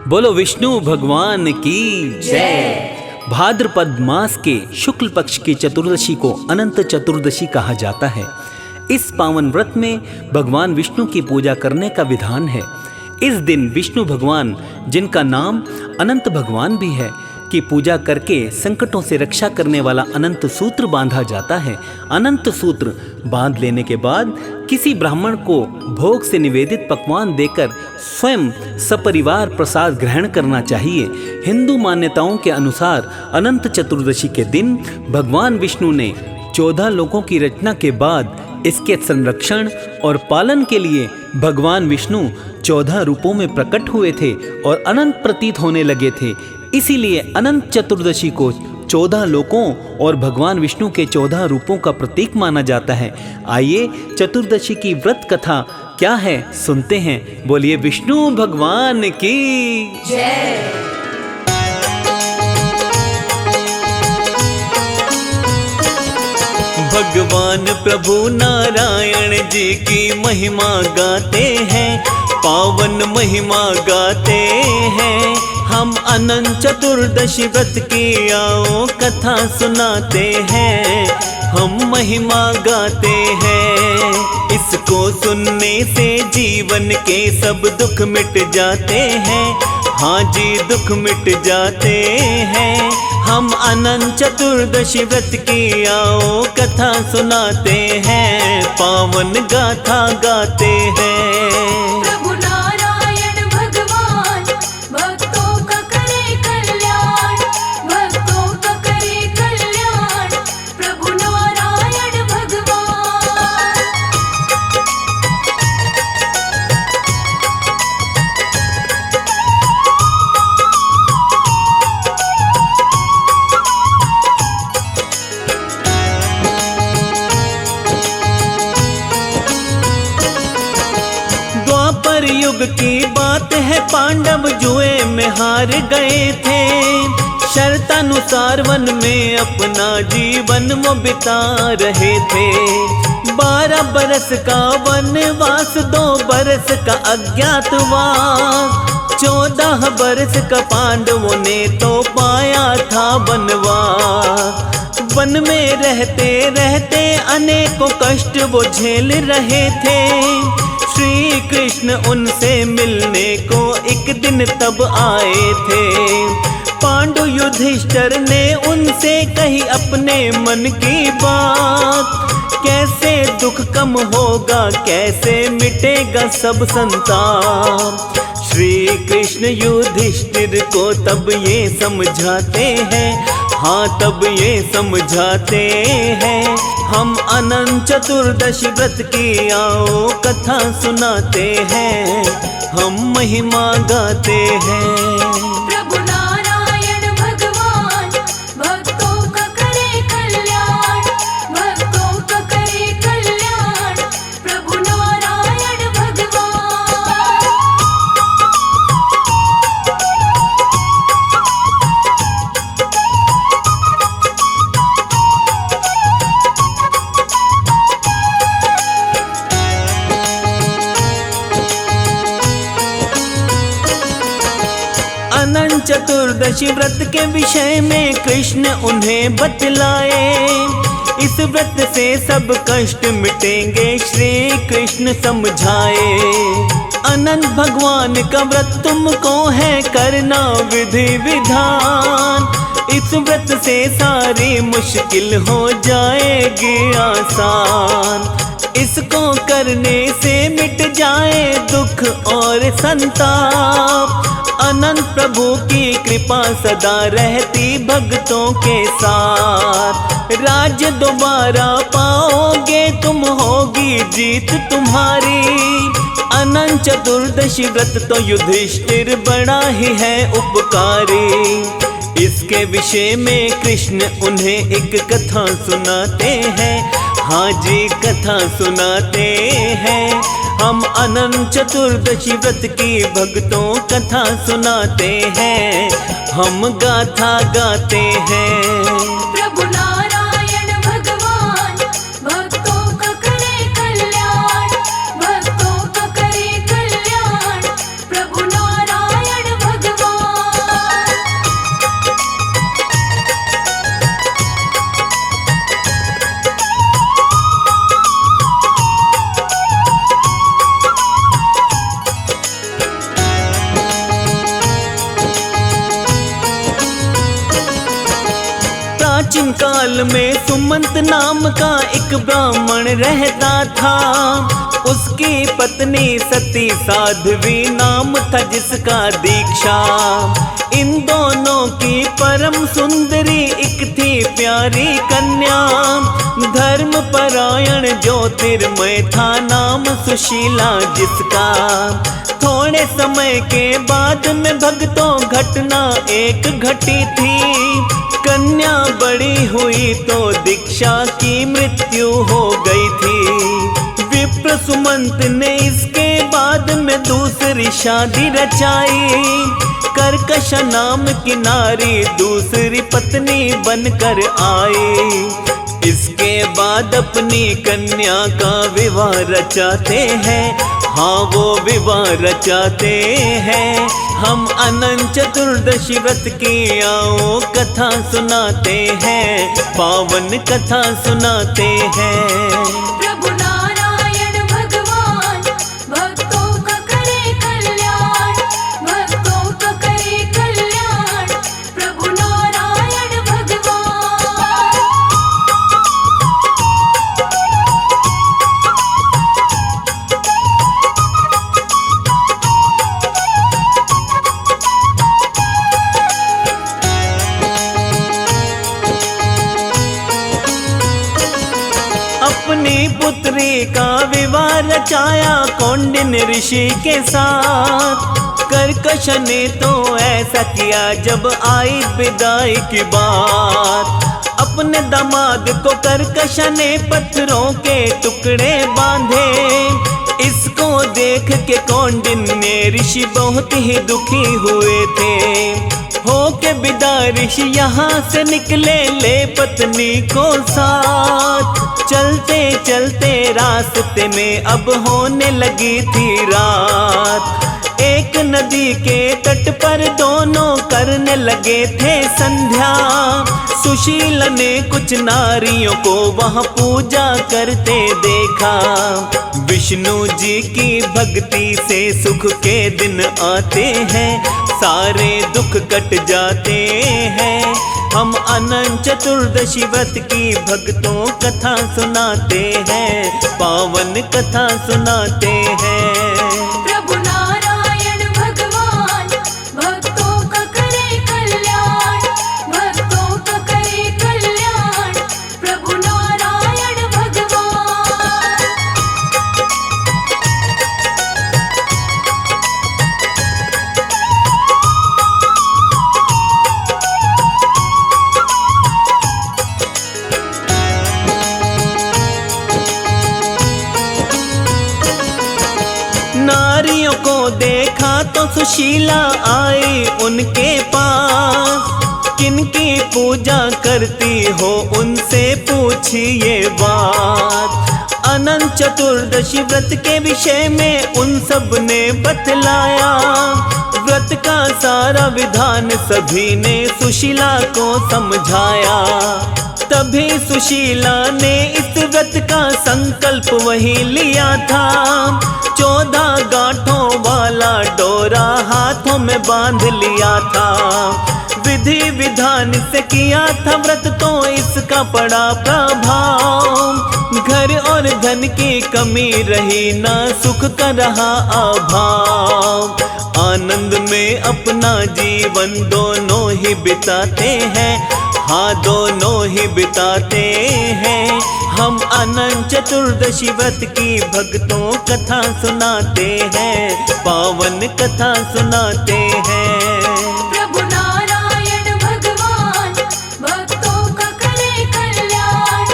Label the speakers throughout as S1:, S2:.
S1: बोलो विष्णु भगवान की जय। भाद्रपद मास के शुक्ल पक्ष की चतुर्दशी को अनंत चतुर्दशी कहा जाता है। इस पावन व्रत में भगवान विष्णु की पूजा करने का विधान है। इस दिन विष्णु भगवान, जिनका नाम अनंत भगवान भी है, की पूजा करके संकटों से रक्षा करने वाला अनंत सूत्र बांधा जाता है। अनंत सूत्र बांध लेने के बाद किसी ब्राह्मण को भोग से निवेदित पकवान देकर स्वयं सपरिवार प्रसाद ग्रहण करना चाहिए। हिंदू मान्यताओं के अनुसार अनंत चतुर्दशी के दिन भगवान विष्णु ने 14 लोकों की रचना के बाद इसके संरक्षण और पालन के लिए भगवान विष्णु 14 रूपों में प्रकट हुए थे और अनंत प्रतीत होने लगे थे। इसीलिए अनंत चतुर्दशी को 14 लोकों और भगवान विष्णु के 14 रूपों का प्रतीक माना जाता है। आइए चतुर्दशी की व्रत कथा क्या है सुनते हैं। बोलिए विष्णु भगवान की
S2: जय।
S1: भगवान प्रभु नारायण जी की महिमा गाते हैं, पावन महिमा गाते हैं। हम अनंत चतुर्दशी व्रत की आओ कथा सुनाते हैं, हम महिमा गाते हैं। इसको सुनने से जीवन के सब दुख मिट जाते हैं, हाँ जी दुख मिट जाते हैं। हम अनंत चतुर्दशी व्रत की आओ कथा सुनाते हैं, पावन गाथा गाते हैं।
S2: प्रभु नारायण भगवान भक्तों का करे कल्याण, भक्तों का करे कल्याण। प्रभु नारायण भगवान।
S1: द्वापर युग की बात है, पांडव जुए में हार गए थे। शर्तानुसार वन में अपना जीवन वो बिता रहे थे। 12 बरस का वनवास, 2 बरस का अज्ञातवास, 14 बरस का पांडवों ने तो पाया था वनवास। वन में रहते रहते अनेकों कष्ट वो झेल रहे थे। श्री कृष्ण उनसे मिलने को एक दिन तब आए थे। पांडु युधिष्ठिर ने उनसे कही अपने मन की बात, कैसे दुख कम होगा, कैसे मिटेगा सब संताप। श्री कृष्ण युधिष्ठिर को तब ये समझाते हैं, हाँ तब ये समझाते हैं। हम अनंत चतुर्दशी व्रत की आओ कथा सुनाते हैं, हम महिमा गाते हैं।
S2: प्रभु नारायण भगवान भक्तों का करे कल्याण, भक्तों का करे कल्याण। प्रभु नारायण भगवान।
S1: अनंत चतुर्दशी व्रत के विषय में कृष्ण उन्हें बतलाए। इस व्रत से सब कष्ट मिटेंगे, श्री कृष्ण समझाए। अनंत भगवान का व्रत तुमको है करना विधि विधान। इस व्रत से सारी मुश्किल हो जाएगी आसान। इसको करने से मिट जाए दुख और संताप। अनंत प्रभु की कृपा सदा रहती भक्तों के साथ। राज्य दोबारा पाओगे तुम, होगी जीत तुम्हारी। अनंत चतुर्दशी व्रत तो युधिष्ठिर बड़ा ही है उपकारी। इसके विषय में कृष्ण उन्हें एक कथा सुनाते हैं, हाँ जी कथा सुनाते हैं। हम अनंत चतुर्दशी व्रत की भक्तों कथा सुनाते हैं, हम गाथा गाते हैं।
S2: प्रभु नारायण भगवान भक्तों का करे कल्याण, भक्तों का करे कल्याण। प्रभु नारायण भगवान।
S1: प्राचीन काल में सुमंत नाम का एक ब्राह्मण रहता था। उसकी पत्नी सती साध्वी नाम था जिसका दीक्षा। इन दोनों की परम सुंदरी एक थी प्यारी कन्या। धर्म परायण ज्योतिर्मय था नाम सुशीला जिसका। थोड़े समय के बाद में भक्तों घटना एक घटी थी। कन्या बड़ी हुई तो दीक्षा की मृत्यु हो गई थी। विप्र सुमंत ने इसके बाद में दूसरी शादी रचाई। कर्कश नाम की नारी दूसरी पत्नी बनकर आई। इसके बाद अपनी कन्या का विवाह रचाते हैं। हाँ वो विवाह रचाते हैं। हम अनंत चतुर्दशी व्रत की आओ कथा सुनाते हैं। पावन कथा सुनाते हैं।
S2: प्रभु नारायण भगवान भक्तों का करे कल्याण। भक्तों का करे कल्याण प्रभु नारायण भगवान।
S1: अपनी पुत्री का विवाह रचाया कौंडिन ऋषि के साथ। कर्कश ने तो ऐसा किया जब आई विदाई की बात। अपने दामाद को कर्कश ने पत्थरों के टुकड़े बांधे। इसको देख के कौंडिन ने ऋषि बहुत ही दुखी हुए थे। हो के विदा ऋषि यहाँ से निकले ले पत्नी को साथ। चलते चलते रास्ते में अब होने लगी थी रात। एक नदी के तट पर दोनों करने लगे थे संध्या। सुशीला ने कुछ नारियों को वहाँ पूजा करते देखा। विष्णु जी की भक्ति से सुख के दिन आते हैं। सारे दुख कट जाते हैं। हम अनंत चतुर्दशी व्रत की भक्तों कथा सुनाते हैं। पावन कथा सुनाते हैं।
S2: प्रभु नारायण भगवान भक्तों का करे कल्याण। भक्तों का करे कल्याण प्रभु नारायण भगवान।
S1: नारियों को देखा तो सुशीला आई उनके पास। किनकी पूजा करती हो उनसे पूछी ये बात। अनंत चतुर्दशी व्रत के विषय में उन सब ने बतलाया। व्रत का सारा विधान सभी ने सुशीला को समझाया। तभी सुशीला ने इस व्रत का संकल्प वही लिया था। 14 गांठों वाला डोरा हाथों में बांध लिया था। विधि विधान से किया था व्रत तो इसका पड़ा प्रभाव। घर और धन की कमी रही ना सुख का रहा अभाव। आनंद में अपना जीवन दोनों ही बिताते हैं। हाँ दोनों ही बिताते हैं। हम अनंत चतुर्दशी व्रत की भक्तों कथा सुनाते हैं। पावन कथा सुनाते हैं।
S2: प्रभु नारायण भगवान भक्तों का करे कल्याण।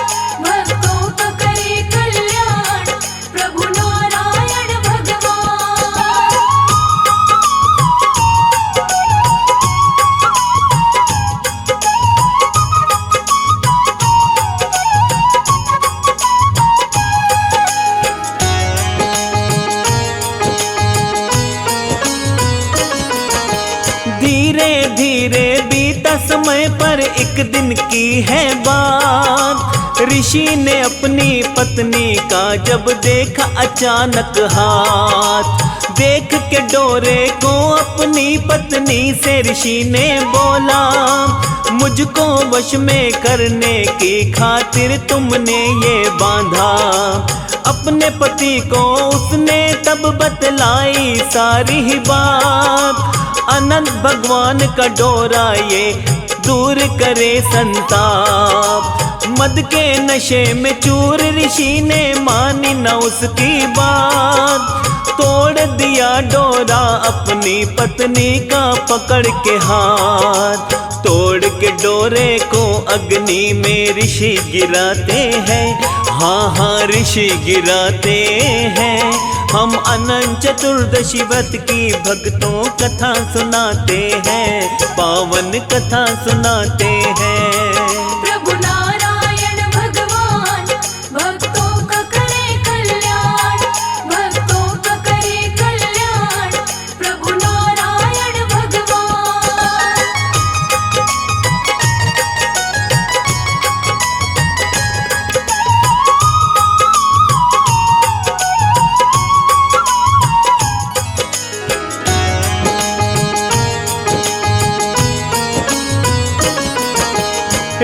S2: भक्तों का करे कल्याण प्रभु नारायण भगवान।
S1: धीरे धीरे बीता समय पर एक दिन की है बात। ऋषि ने अपनी पत्नी का जब देखा अचानक हाथ। देख के डोरे को अपनी पत्नी से ऋषि ने बोला, मुझको वश में करने की खातिर तुमने ये बांधा। अपने पति को उसने तब बतलाई सारी ही बात। अनंत भगवान का डोरा ये दूर करे संताप। मद के नशे में चूर ऋषि ने मानी न उसकी बात। तोड़ दिया डोरा अपनी पत्नी का पकड़ के हाथ। तोड़ के डोरे को अग्नि में ऋषि गिराते हैं। हाँ हाँ ऋषि गिराते हैं। हम अनंत चतुर्दशी व्रत की भक्तों कथा सुनाते हैं, पावन कथा सुनाते हैं।
S2: प्रभु नारायण भगवान भक्तों का करे कल्याण, भक्तों का करे कल्याण, प्रभु नारायण भगवान।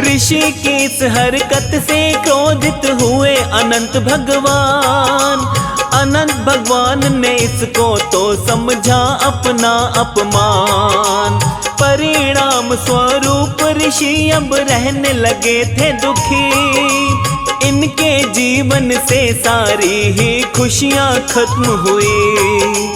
S1: ऋषि की इस हरकत से क्रोधित हुए अनंत भगवान। अनंत भगवान ने इसको तो समझा अपना अपमान। परिणाम स्वरूप ऋषि अब रहने लगे थे दुखी। इनके जीवन से सारी ही खुशियां खत्म हुई।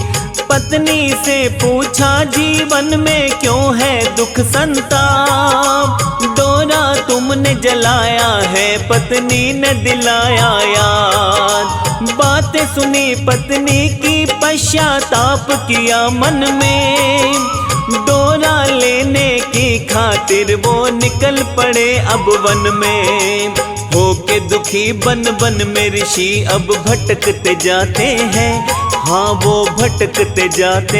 S1: पत्नी से पूछा जीवन में क्यों है दुख संताप। डोरा तुमने जलाया है पत्नी ने दिलाया याद। बातें सुनी पत्नी की पश्चाताप किया मन में। डोरा लेने की खातिर वो निकल पड़े अब वन में। होके दुखी बन बन में ऋषि अब भटकते जाते हैं। हाँ वो भटकते जाते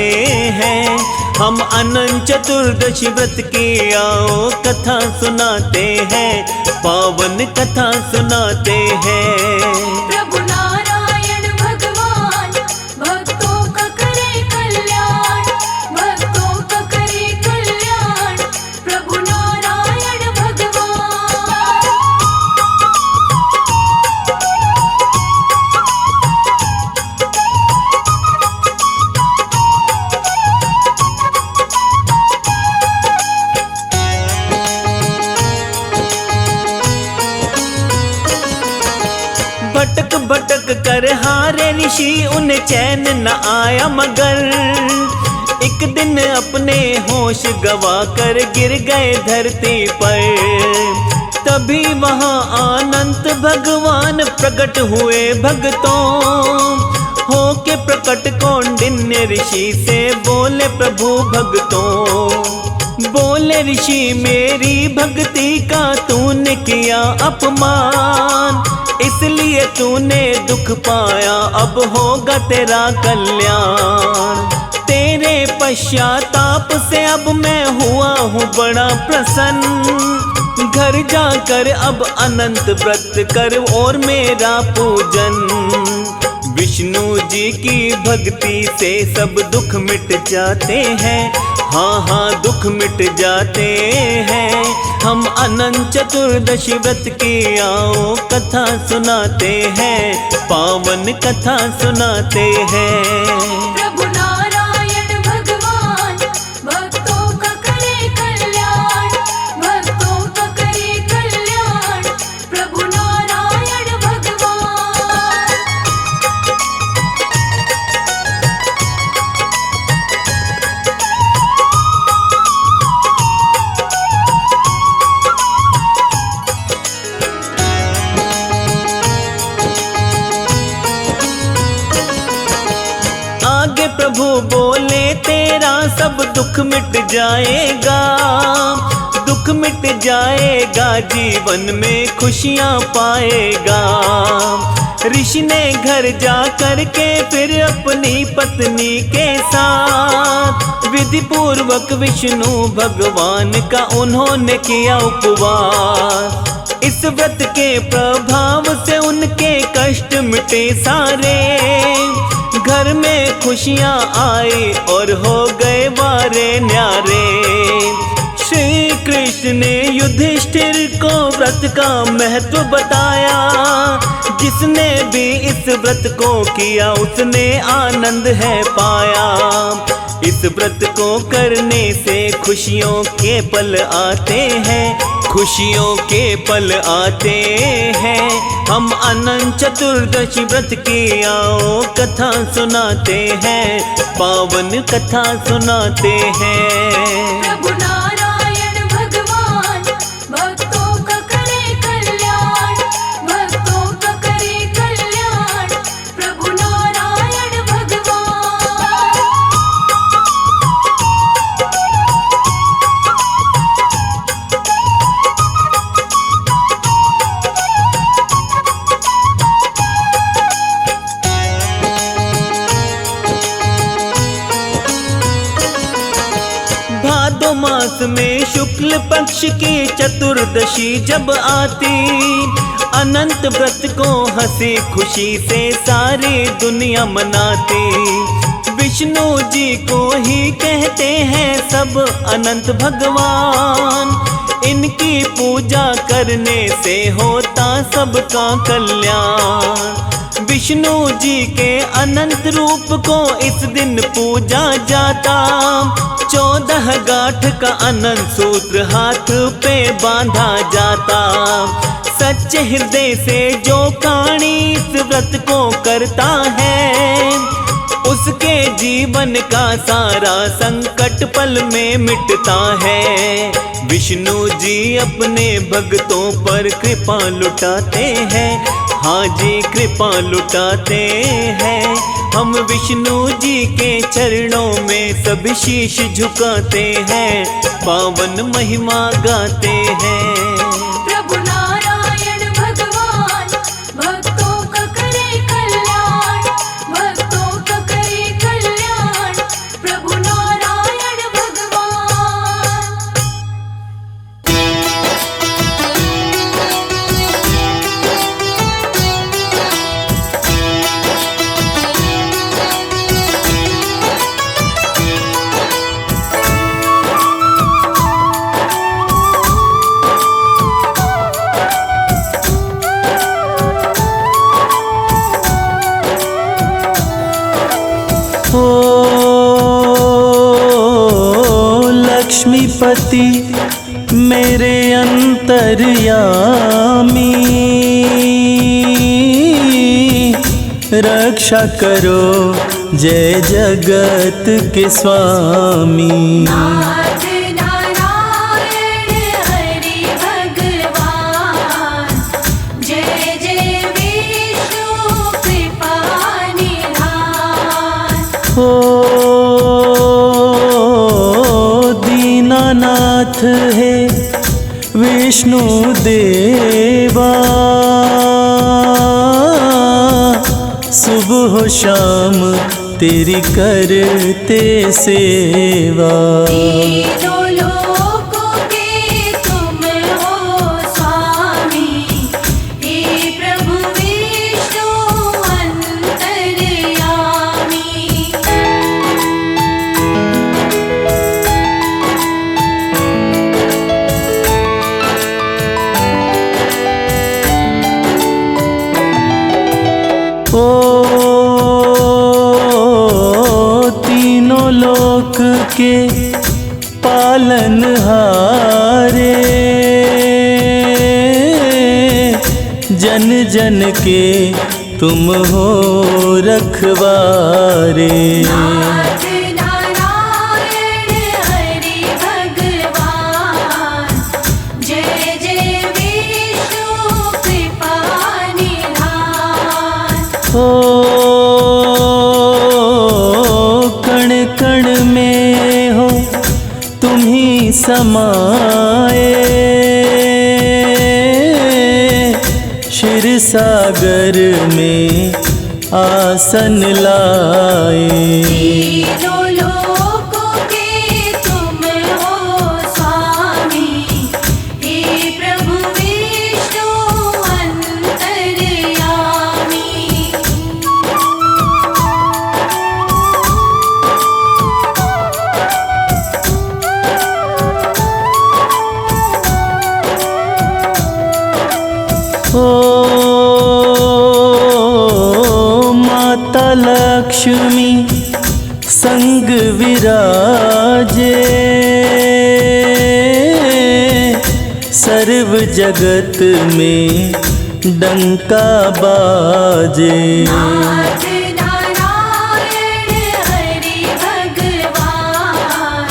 S1: हैं। हम अनंत चतुर्दशी व्रत की आओ कथा सुनाते हैं, पावन कथा सुनाते हैं।
S2: प्रभु नारायण भगवान भक्तों का करे कल्याण, भक्तों का करे कल्याण, प्रभु नारायण भगवान।
S1: भटक भटक कर हारे ऋषि उन्हें चैन न आया मगर। एक दिन अपने होश गवा कर गिर गए धरती पर। तभी वहाँ अनंत भगवान प्रकट हुए भक्तों। होके प्रकट कौंडिन्य ऋषि से बोले प्रभु भक्तों। बोले ऋषि मेरी भक्ति का तूने किया अपमान। इसलिए तूने दुख पाया अब होगा तेरा कल्याण। तेरे पश्चाताप से अब मैं हुआ हूँ बड़ा प्रसन्न। घर जाकर अब अनंत व्रत कर और मेरा पूजन। विष्णु जी की भक्ति से सब दुख मिट जाते हैं। हाँ हाँ दुख मिट जाते हैं। हम अनंत चतुर्दशी व्रत की आओ कथा सुनाते हैं, पावन कथा सुनाते हैं।
S2: प्रभु नारायण भगवान भक्तों का करे कल्याण, भक्तों का करे कल्याण, प्रभु नारायण भगवान।
S1: आगे प्रभु बोले तेरा सब दुख मिट जाएगा। दुख मिट जाएगा जीवन में खुशियाँ पाएगा। ऋषि ने घर जा कर के फिर अपनी पत्नी के साथ विधि पूर्वक विष्णु भगवान का उन्होंने किया उपवास। इस व्रत के प्रभाव से उनके कष्ट मिटे सारे। घर में खुशियाँ आई और हो गए बारे न्यारे। श्री कृष्ण ने युधिष्ठिर को व्रत का महत्व बताया। जिसने भी इस व्रत को किया उसने आनंद है पाया। इस व्रत को करने से खुशियों के पल आते हैं, खुशियों के पल आते हैं। हम अनंत चतुर्दशी व्रत की आओ कथा सुनाते हैं, पावन कथा सुनाते हैं।
S2: प्रभु नारायण भगवान भक्तों का करे कल्याण, भक्तों का करे कल्याण, प्रभु नारायण भगवान।
S1: भादो मास में शुक्ल पक्ष की चतुर्दशी जब आती, अनंत व्रत को हंसी खुशी से सारी दुनिया मनाती। विष्णु जी को ही कहते हैं सब अनंत भगवान। इनकी पूजा करने से होता सबका कल्याण। विष्णु जी के अनंत रूप को इस दिन पूजा जाता। 14 गांठ का अनंत सूत्र हाथ पे बांधा जाता। सच्चे हृदय से जो प्राणी इस व्रत को करता है, उसके जीवन का सारा संकट पल में मिटता है। विष्णु जी अपने भक्तों पर कृपा लुटाते हैं, हाँ जी कृपा लुटाते हैं। हम विष्णु जी के चरणों में सब शीश झुकाते हैं, पावन महिमा गाते हैं।
S2: प्रभु नारायण भगवान भक्तों का करे कल्याण, भक्तों का करे कल्याण, प्रभु नारायण भगवान।
S3: लक्ष्मीपति मेरे अंतर्यामी, रक्षा करो जय जगत के स्वामी।
S2: नाथ नारायण हरि भगवान, जय जय विष्णु कृपा निधान।
S3: ओ दीनानाथ है विष्णु देवा, सुबह शाम तेरी करते सेवा।
S2: तीनों लोकों के तुम हो स्वामी, हे प्रभु विष्णु अंतर्यामी।
S3: तीनों लोक के पालनहारे, जन जन के तुम हो रखवारे।
S2: नाथ नारायण हरि भगवान, जय जय विष्णु कृपा निधान।
S3: ओ कण कण में हो तुम्ही समाए, क्षीर सागर में आसन लाए।
S2: तीनों लोकों के तुम हो स्वामी, हे प्रभु विष्णु अंतर्यामी।
S3: लक्ष्मी संग विराजे, सर्व जगत में डंका बाजे।
S2: नाथ नारायण हरि भगवान,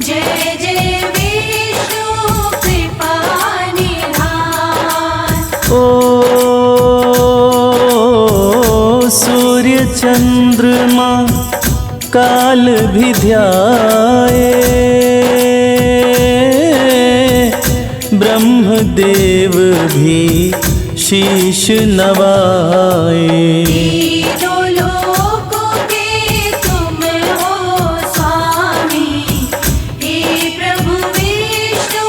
S2: जय जय विष्णु कृपा निधान।
S3: ओ सूर्य चंद्रमा काल भी ध्याए, ब्रह्मदेव भी शीश नवाए।
S2: तीनों लोकों के तुम हो स्वामी, हे प्रभु विष्णु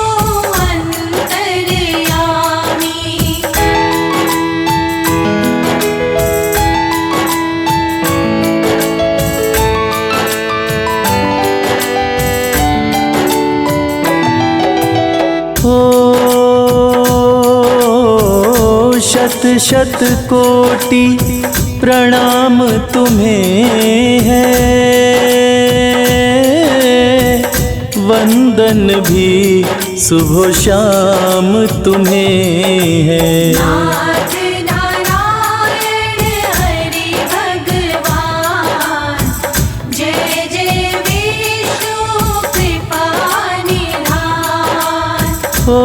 S2: अंतर्यामी।
S3: ओ शत शत कोटि प्रणाम तुम्हें है, वंदन भी सुबह शाम तुम्हें है।
S2: नाथ नारायण हरि भगवान, जय जय विष्णु कृपा निधान।
S3: ओ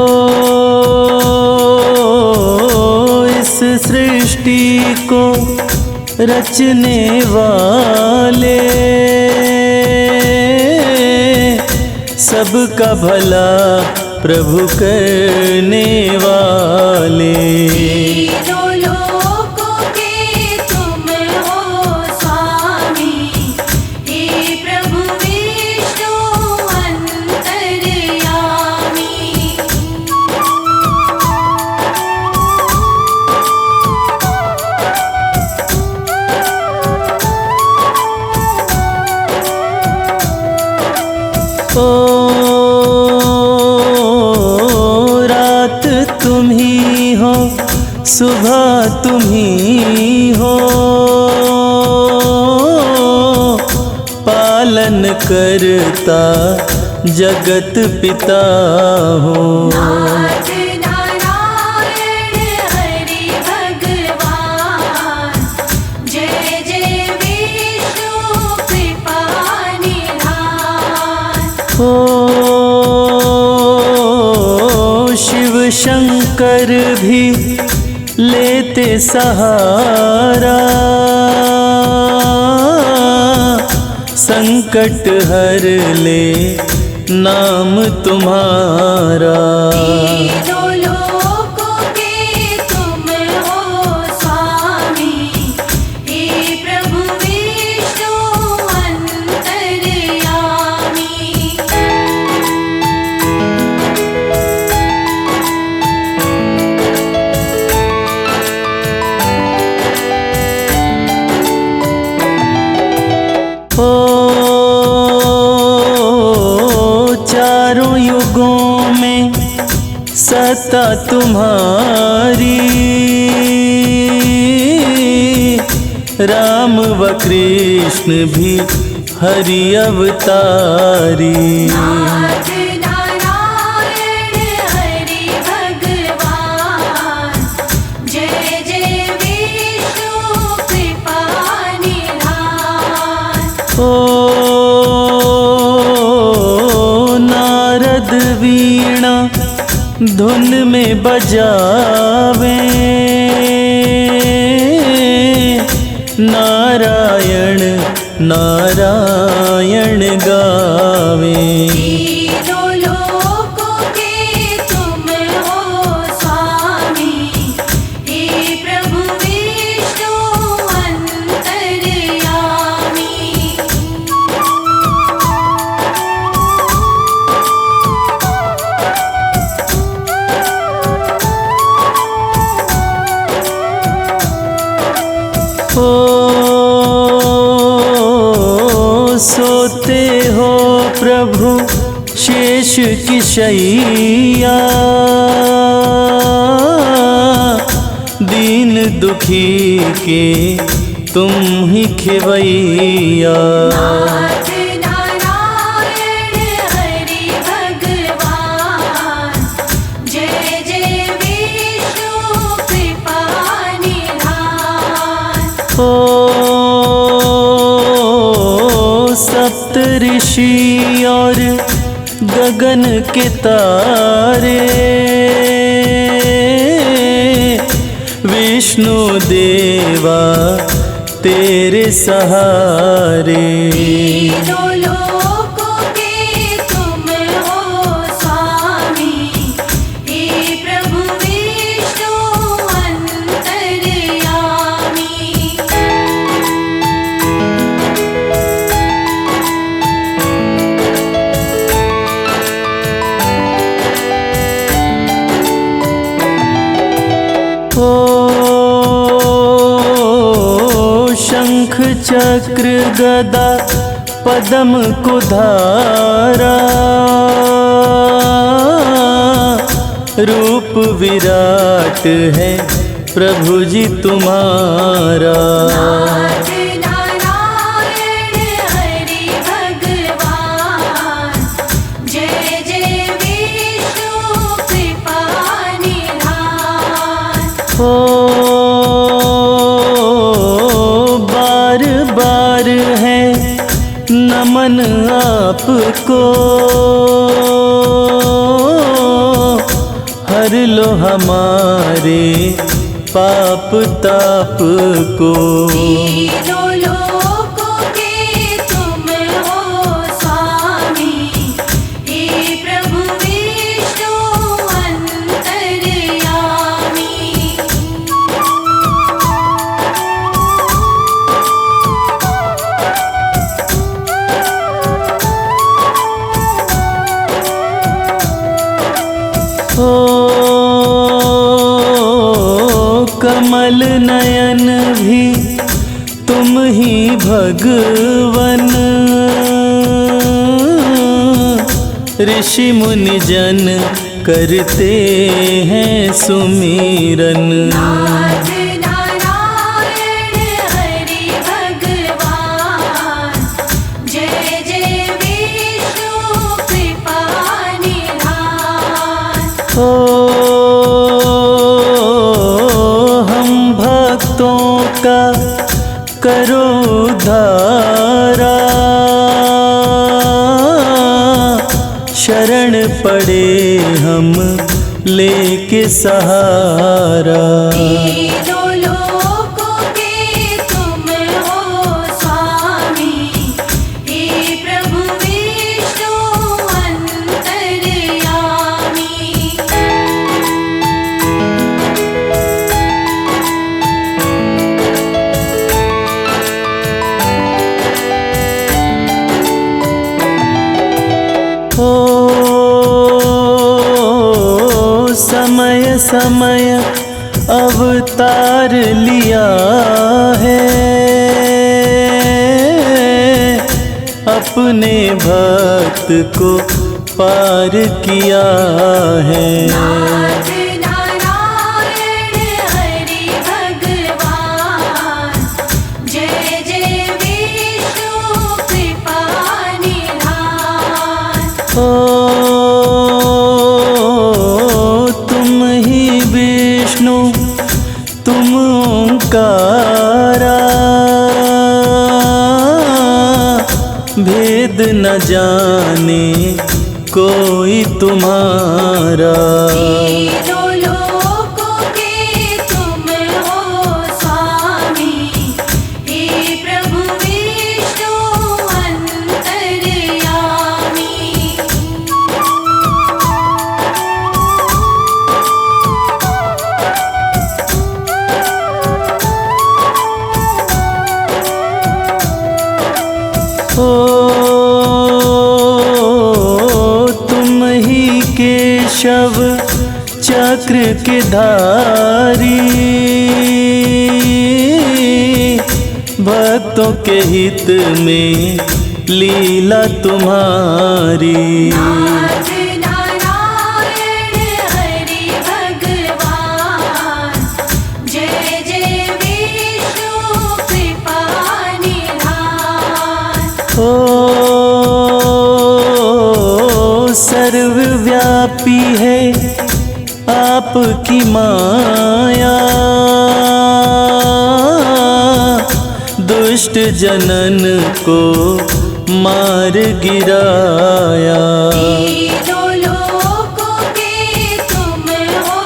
S3: इस सृष्टि को रचने वाले, सबका भला प्रभु करने वाले।
S2: तीनों लोकों के तुम हो स्वामी, हे प्रभु विष्णु अंतर्यामी।
S3: ओ रात तुम ही हो, सुबह तुम ही हो, पालन करता जगत पिता हो।
S2: नाथ नारायण हरि भगवान, जय जय विष्णु कृपा निधान।
S3: ओ शिव शंकर भी लेते सहारा, संकट हर ले नाम तुम्हारा।
S2: तीनों लोकों के तुम हो स्वामी, हे प्रभु विष्णु अंतर्यामी।
S3: ओ चारों युगों में सत्ता तुम्हारी, राम व कृष्ण भी हरि अवतारी।
S2: नाथ नारायण हरि भगवान, जय जय विष्णु कृपा निधान।
S3: ओ नारद वीणा धुन में बजावे, नारायण नारायण गावे।
S2: तीनों लोकों के तुम हो स्वामी, हे प्रभु विष्णु अंतर्यामी।
S3: ओ सोते हो प्रभु शेष की शैया, दीन दुखी के तुम ही खेवैया।
S2: नाथ नारायण हरि भगवान, जय जय विष्णु कृपा निधान।
S3: ओ सप्त ऋषि और गगन के तारे, विष्णु देवा तेरे सहारे।
S2: तीनों लोकों के तुम हो स्वामी, हे प्रभु विष्णु अंतर्यामी।
S3: शंख चक्र गदा पद्म कुधारा, रूप विराट है प्रभु जी तुम्हारा।
S2: नाथ नारायण हरि भगवान, जय जय विष्णु कृपा निधान।
S3: बार बार है नमन आपको, हर लो हमारे पाप ताप को।
S2: तीनों लोकों के तुम हो स्वामी, हे प्रभु विष्णु अंतर्यामी।
S3: कमल नयन भी तुम ही भगवन, ऋषि मुनि जन करते हैं सुमिरन।
S2: नाथ नारायण हरि भगवान, जय जय विष्णु कृपा निधान।
S3: हम भक्तों का करो उद्धारा, शरण पड़े हम लेके सहारा।
S2: तीनों लोकों के तुम हो स्वामी, हे प्रभु विष्णु अंतर्यामी।
S3: समय समय अवतार लिया है, अपने भक्त को पार किया है।
S2: नाथ नारायण हरि भगवान, जय जय विष्णु कृपा निधान।
S3: तुम ही विष्णु तुम ओंकारा, भेद न जाने कोई तुम्हारा।
S2: तीनों लोकों के तुम हो स्वामी, हे प्रभु विष्णु अंतर्यामी।
S3: तुम ही केशव चक्र के धारी, भक्तों के हित में लीला तुम्हारी।
S2: नाथ नारायण हरि भगवान, जय जय विष्णु कृपा
S3: सर्वव्यापी है आपकी माया, दुष्ट जनन को मार गिराया।
S2: तीनों लोकों के तुम हो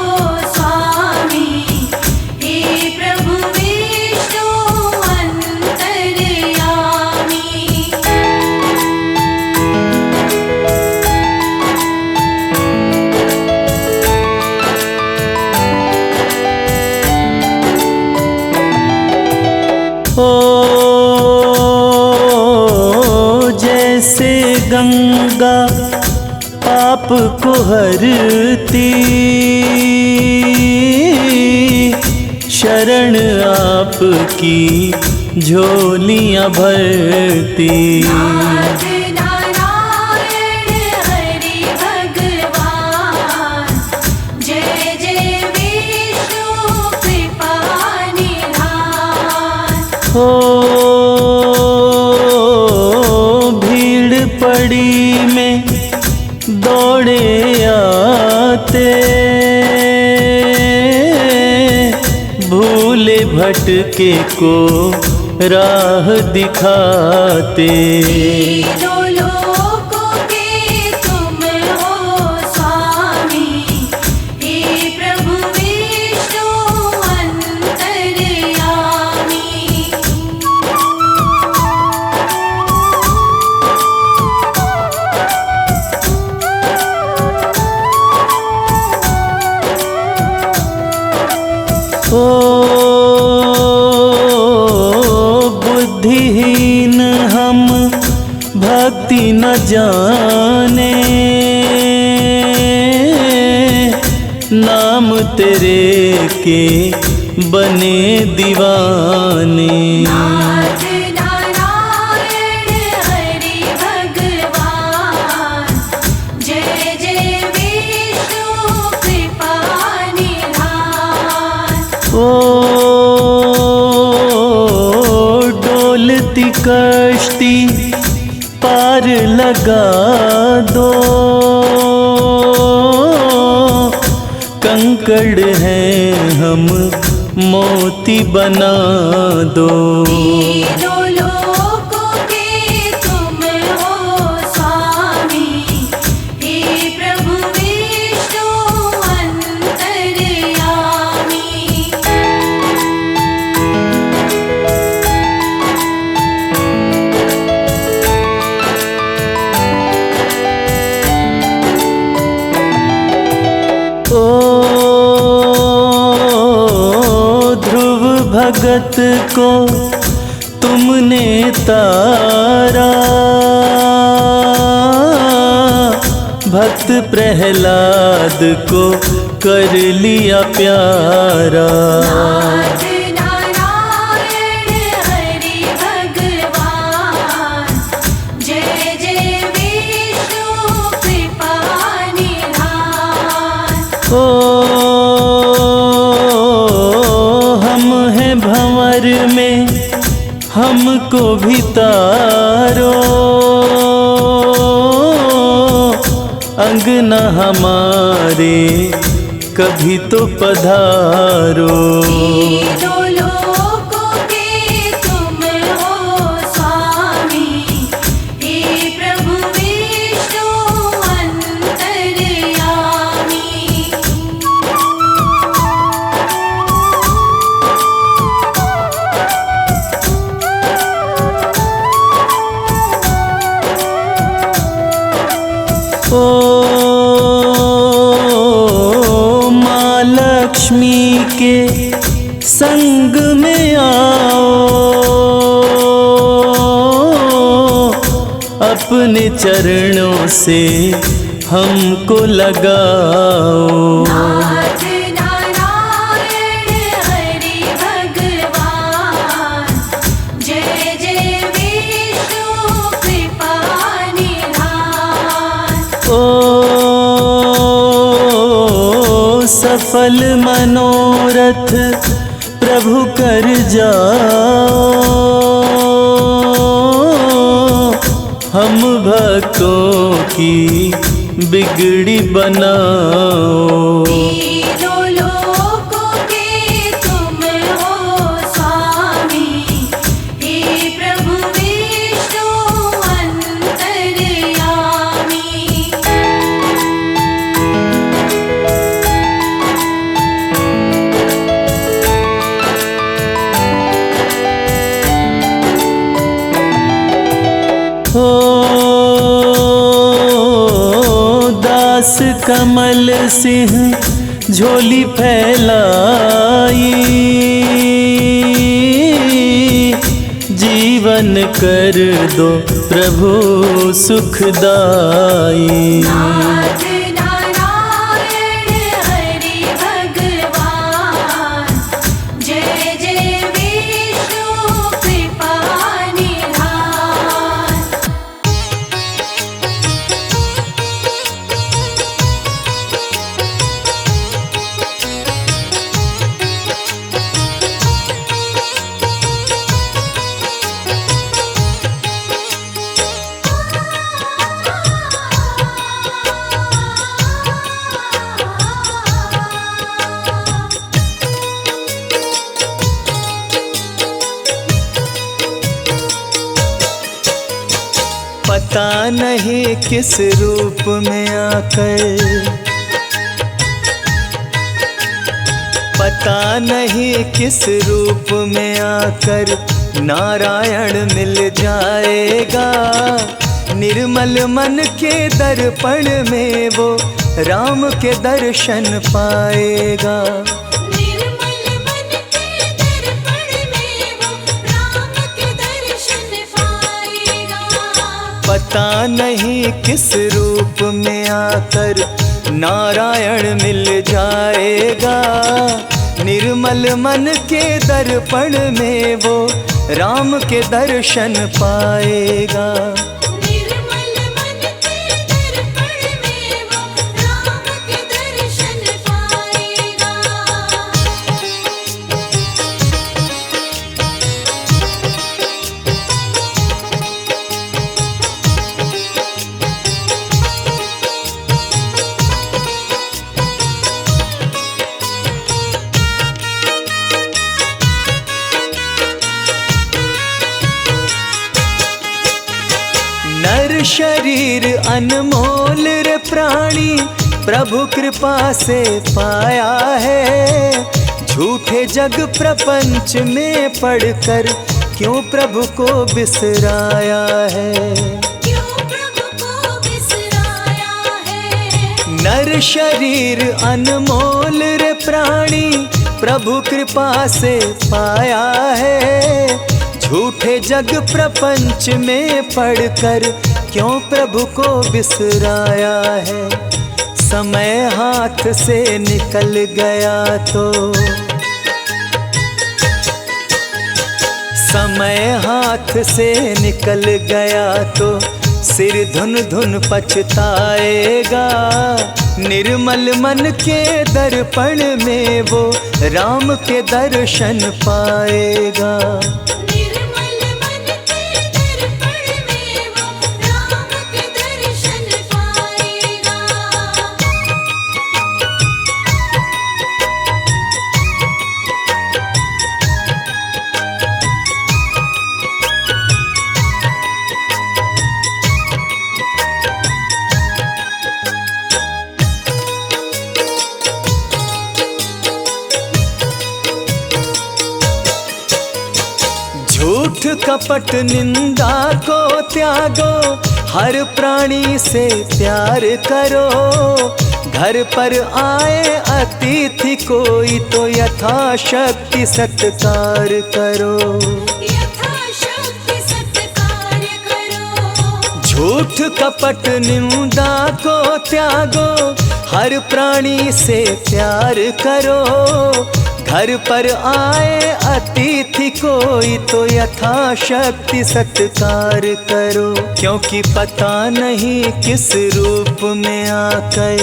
S2: स्वामी, हे प्रभु विष्णु अंतर्यामी।
S3: ओ जैसे गंगा पाप को हरती, शरण आपकी झोलियां भरती।
S2: नाथ नारायण हरि भगवान, जय जय विष्णु कृपा निधान।
S3: हो भीड़ पड़ी में दौड़े आते, भूले भटके को राह दिखाते।
S2: तीनों लोकों के तुम हो स्वामी, हे प्रभु विष्णु अंतर्यामी।
S3: ओ बुद्धिहीन हम भक्ति न जाने, नाम तेरे के बने दीवाने।
S2: नाथ नारायण हरि भगवान, जय जय विष्णु कृपा निधान।
S3: ओ डोलती कश्ती पार लगा दो, कंकड़ हैं हम मोती बना दो।
S2: तीनों लोकों के तुम हो स्वामी, हे प्रभु विष्णु अंतर्यामी।
S3: ओ ध्रुव भगत को तुमने तारा, भक्त प्रहलाद को कर लिया प्यारा।
S2: नाथ नारायण हरि भगवान, जय जय विष्णु कृपा निधान।
S3: ओ हम हैं भंवर में हमको भी तारो, अंगना हमारे कभी तो पधारो।
S2: तीनों लोकों के तुम हो स्वामी, हे प्रभु विष्णु अंतर्यामी।
S3: ओ माँ लक्ष्मी के संग में आओ, अपने चरणों से हमको लगाओ।
S2: नाथ नारायण हरि भगवान, जय जय विष्णु कृपा निधान।
S3: ओ सफल मनोरथ प्रभु कर जाओ, हम भक्तों की बिगड़ी बनाओ।
S2: तीनों लोकों के तुम हो स्वामी, हे प्रभु विष्णु अंतर्यामी।
S3: ओ दास कमल सिंह झोली फैलाई, जीवन कर दो प्रभु सुखदाई।
S2: नाथ नारायण हरि भगवान, जय जय विष्णु कृपा निधान।
S3: पता नहीं किस रूप में आकर, पता नहीं किस रूप में आकर नारायण मिल जाएगा। निर्मल मन के दर्पण में वो राम के दर्शन पाएगा।
S2: निर्मल मन के दर्पण में वो राम के दर्शन पाएगा।
S3: पता नहीं किस रूप में आकर नारायण मिल जाएगा। निर्मल मन के दर्पण में वो राम के दर्शन पाएगा।
S2: निर्मल मन के दर्पण में वो राम के दर्शन पाएगा।
S3: नर शरीर अनमोल रे प्राणी प्रभु कृपा से पाया है। झूठे जग प्रपंच में पढ़कर क्यों प्रभु को बिसराया है।
S2: क्यों प्रभु को बिसराया है।
S3: नर शरीर अनमोल रे प्राणी प्रभु कृपा से पाया है। झूठे जग प्रपंच में पढ़कर क्यों प्रभु को बिसराया है। समय हाथ से निकल गया तो, समय हाथ से निकल गया तो सिर धुन धुन पछताएगा। निर्मल मन के दर्पण में वो राम के दर्शन पाएगा।
S2: निर्मल मन के दर्पण में वो राम के दर्शन पाएगा।
S3: झूठ कपट निंदा को त्यागो, हर प्राणी से प्यार करो। घर पर आए अतिथि कोई तो यथाशक्ति सत्कार करो।
S2: यथाशक्ति सत्कार करो।
S3: झूठ कपट निंदा को त्यागो, हर प्राणी से प्यार करो। घर पर आए अतिथि कोई तो यथाशक्ति सत्कार करो। क्योंकि पता नहीं किस रूप में आकर,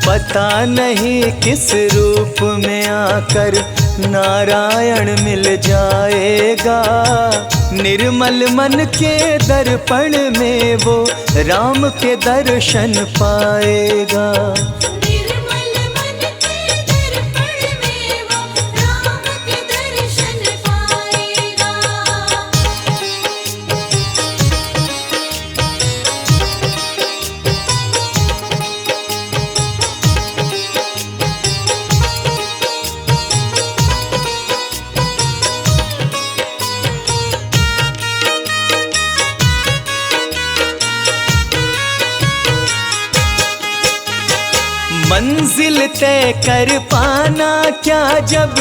S3: पता नहीं किस रूप में आकर नारायण मिल जाएगा। निर्मल मन के दर्पण में वो राम के दर्शन पाएगा।
S2: निर्मल मन के दर्पण में वो राम के दर्शन पाएगा।
S3: मंजिल तय कर पाना क्या जब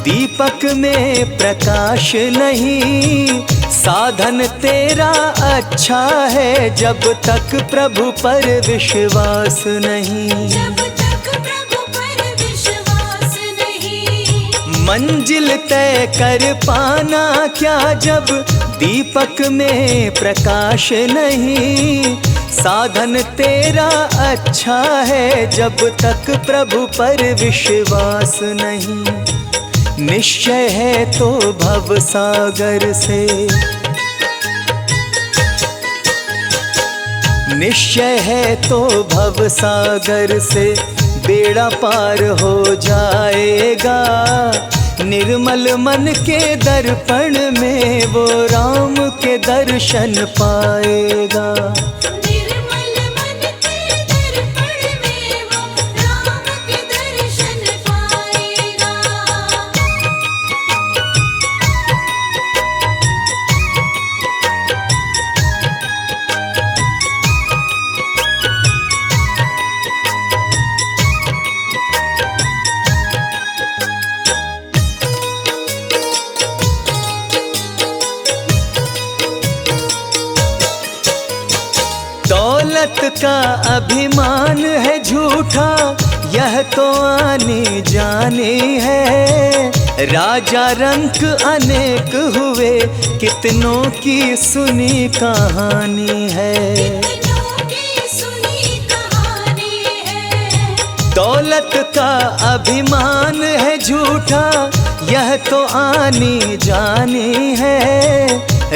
S3: दीपक में प्रकाश नहीं। साधन तेरा अच्छा है जब तक प्रभु पर विश्वास नहीं।
S2: जब तक प्रभु पर विश्वास नहीं।
S3: मंजिल तय कर पाना क्या जब दीपक में प्रकाश नहीं। साधन तेरा अच्छा है जब तक प्रभु पर विश्वास नहीं। निश्चय है तो भव सागर से, निश्चय है तो भव सागर से बेड़ा पार हो जाएगा। निर्मल मन के दर्पण में वो राम के दर्शन पाएगा।
S2: निर्मल मन के दर्पण में वो राम के दर्शन पाएगा।
S3: दौलत का अभिमान है झूठा यह तो आने जाने है। राजा रंक अनेक हुए कितनों की सुनी कहानी है।
S2: कितनों की सुनी कहानी है।
S3: दौलत का अभिमान है झूठा यह तो आनी जानी है।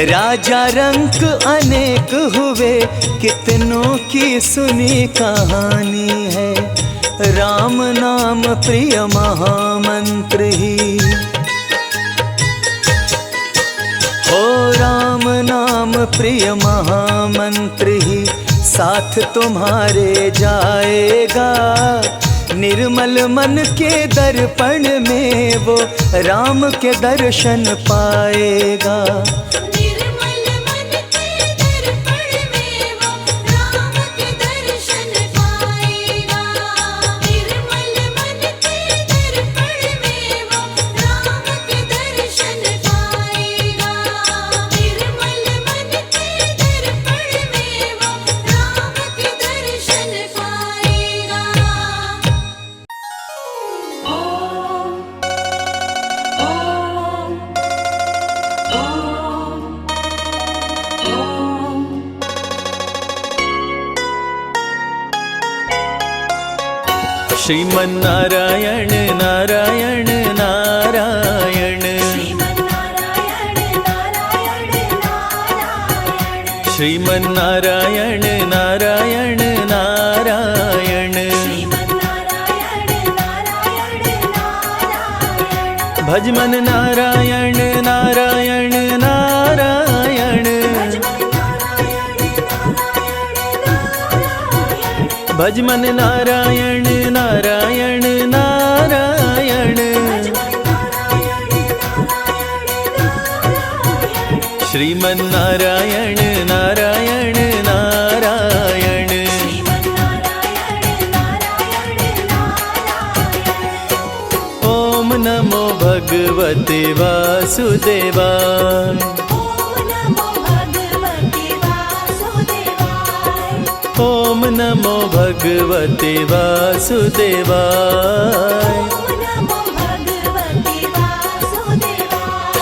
S3: राजा रंक अनेक हुए कितनों की सुनी कहानी है। राम नाम प्रिय महामंत्र ही हो, राम नाम प्रिय महामंत्र ही साथ तुम्हारे जाएगा। निर्मल मन के दर्पण में वो राम के दर्शन पाएगा।
S2: निर्मल मन के दर्पण में वो राम के दर्शन पाएगा। निर्मल मन के दर्पण में वो राम के दर्शन पाएगा। निर्मल मन के दर्पण में वो राम के दर्शन पाएगा।
S1: श्रीमन्नारायण नारायण नारायण,
S2: श्रीमन्नारायण नारायण नारायण,
S1: श्रीमन्नारायण नारायण नारायण,
S2: श्रीमन्नारायण नारायण नारायण,
S1: भजमन नारायण नारायण नारायण, भजमन नारायण नारायण नारायण, श्रीमन्नारायण नारायण नारायण, ओम नमो भगवते वासुदेवाय, ओम नमो भगवते वासुदेवाय,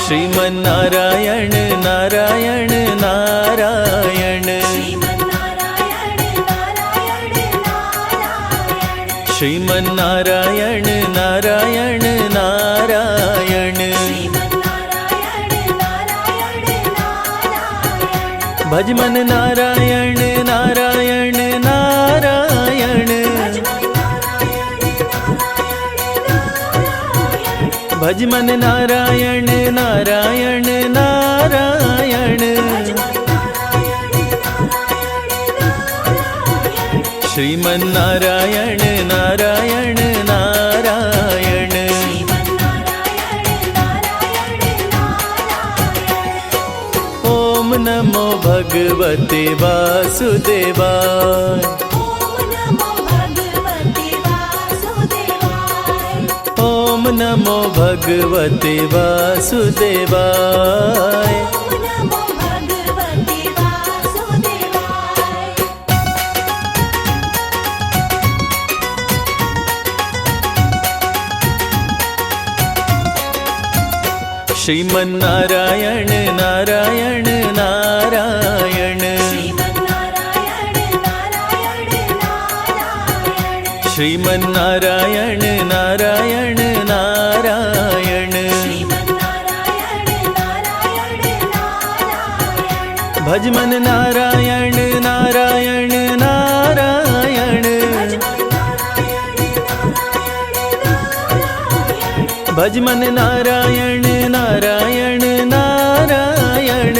S1: श्रीमन्नारायण नारायण नारायण, श्रीमन्नारायण नारायण नारायण, भज मन नारायण नारायण नारायण, भज मन नारायण नारायण नारायण, श्रीमन नारायण नारायण नारायण। ओम नमो भगवते वासुदेवाय, ओम नमो भगवते वासुदेवाय। श्रीमन नारायण नारायण नारायण, श्रीमन नारायण नारायण नारायण, भज मन नारायण नारायण नारायण, भज मन नारायण नारायण नारायण,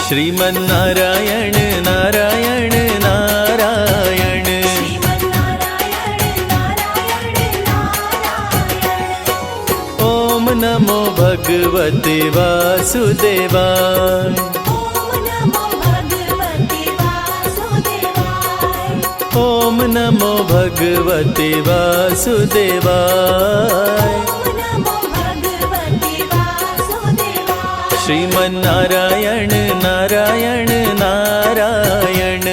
S1: श्रीमन नारायण नारायण नारायण। ओम नमो भगवते वासुदेवाय, ओम नमो भगवते वासुदेवाय। श्रीमन नारायण नारायण नारायण,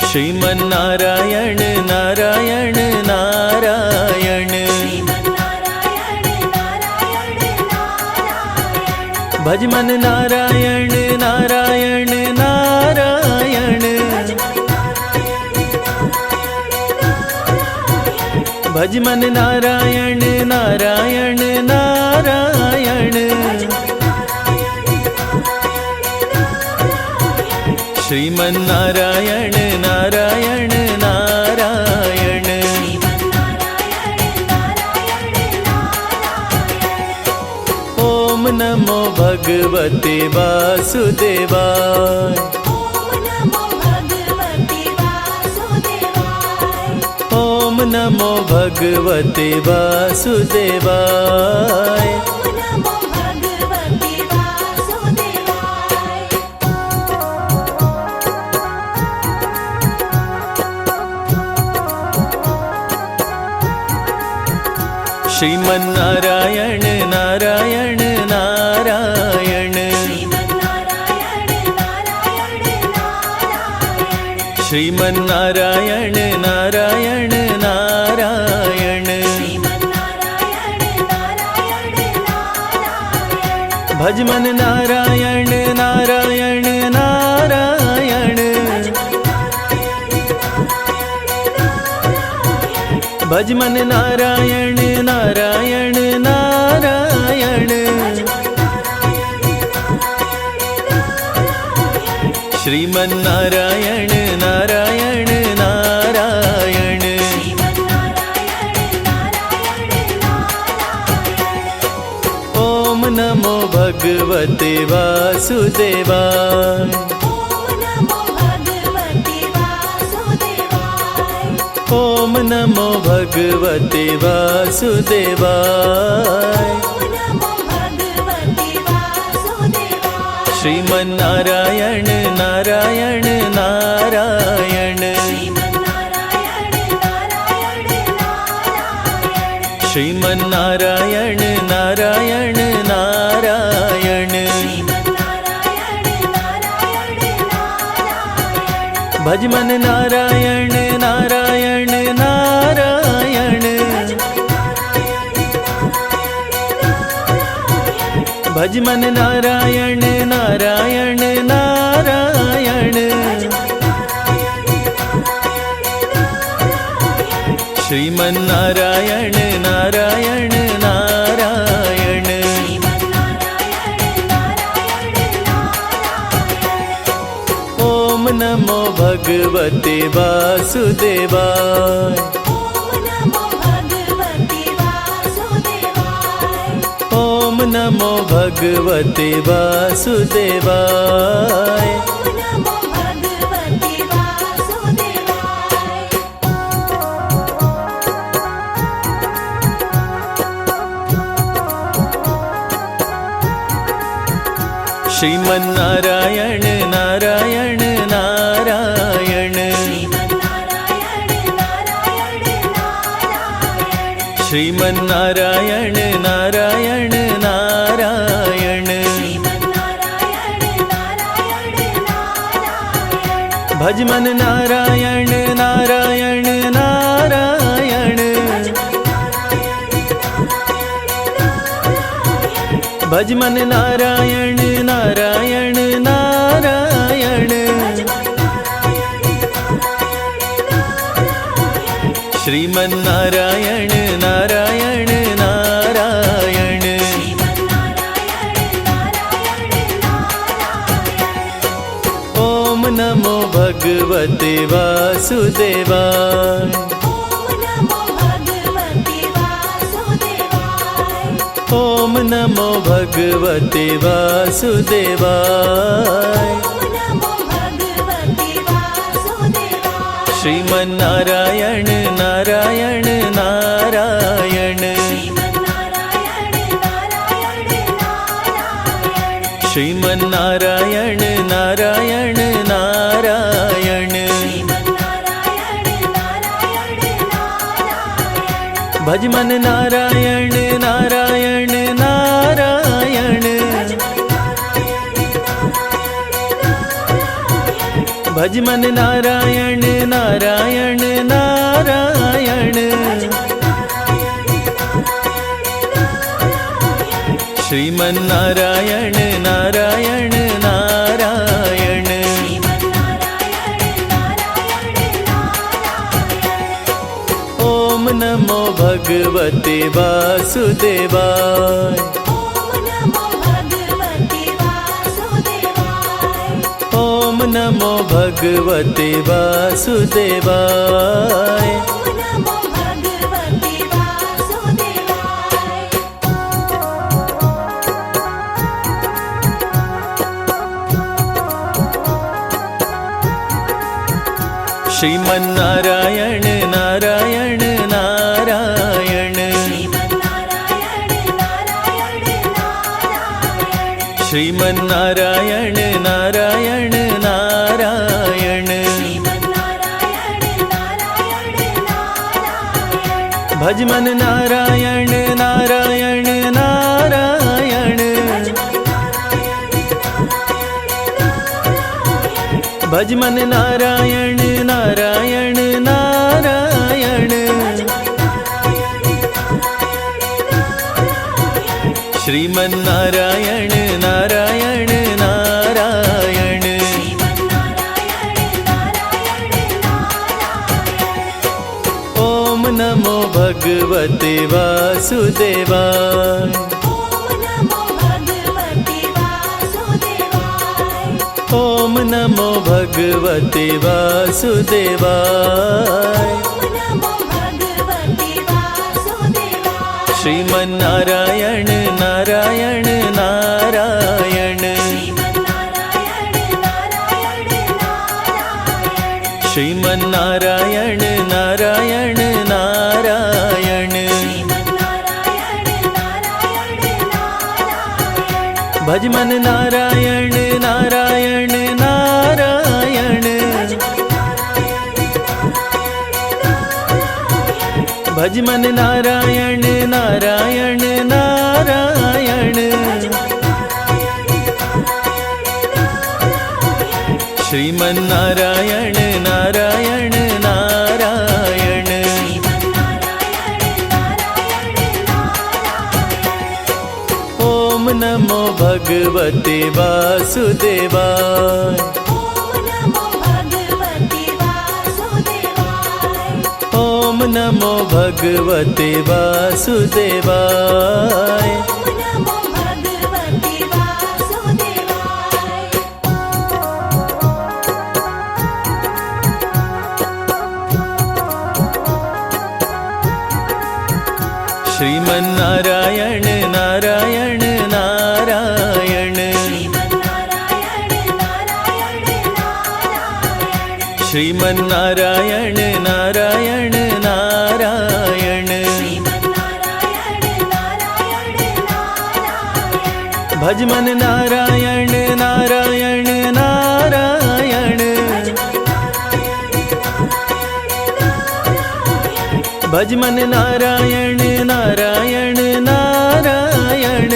S1: श्रीमन नारायण नारायण नारायण, भज मन नारायण नारायण नारायण, भज मन नारायण नारायण नारायण, श्रीमन नारायण नारायण नारायण। ओम नमो भगवते वासुदेवाय, ओम नमो भगवते वासुदेवाय। श्रीमन नारायण नारायण नारायण, श्रीमन नारायण नारायण नारायण, भज मन नारायण नारायण नारायण, भज मन नारायण नारायण नारायण, श्रीमन नारायण नारायण नारायण। ओम नमो भगवते वासुदेवाय, ओम नमो भगवते वासुदेवाय। श्रीमन नारायण नारायण नारायण, श्रीमन नारायण नारायण नारायण, भज मन नारायण नारायण नारायण, भज मन नारायण नारायण नारायण, श्रीमन्नारायण नारायण नारायण। ओम नमो भगवते वासुदेवाय। ओम नमो भगवते वासुदेवाय। श्रीमन्नारायण नारायण नारायण। श्रीमन्नारायण नारायण नारायण। भजमन नारायण नारायण नारायण। भजमन नारायण नारायण नारायण। श्रीमन्नारायण नारायण नारायण। ओम नमो भगवते वासुदेवाय। ओम नमो भगवते वासुदेवाय। श्रीमन्नारायण नारायण नारायण। श्रीमन्नारायण नारायण नारायण। भजमन नारायण नारायण नारायण। भजमन नारायण नारायण नारायण। श्रीमन्नारायण नारायण नारायण। ओम नमो भगवते वासुदेवाय। ओम नमो भगवते वासुदेवाय। श्रीमन्नारायण नारायण नारायण। श्रीमन्नारायण नारायण नारायण। भजमन नारायण नारायण नारायण। भजमन नारायण नारायण नारायण। श्रीमन्नारायण नारायण नारायण। ओम नमो भगवते वासुदेवाय। ओम नमो भगवते वासुदेवाय। श्रीमन्नारायण नारायण नारायण। श्रीमन्नारायण नारायण नारायण। भजमन नारायण नारायण नारायण। भजमन नारायण नारायण नारायण। श्रीमन्नारायण नारायण नारायण। ओम नमो भगवते वासुदेवाय। ओम नमो
S3: नमो भगवते वासुदेवाय।
S2: ओम नमो भगवते वासुदेवाय।
S3: श्रीमन्नारायण नारायण नारायण,
S2: श्रीमन्नारायण नारायण नारायण,
S3: श्रीमन्नारायण नारायण नारायण,
S2: श्रीमन्नारायण नारायण नारायण,
S3: भजमन नारायण नारायण नारायण, भजमन नारायण नारायण नारायण,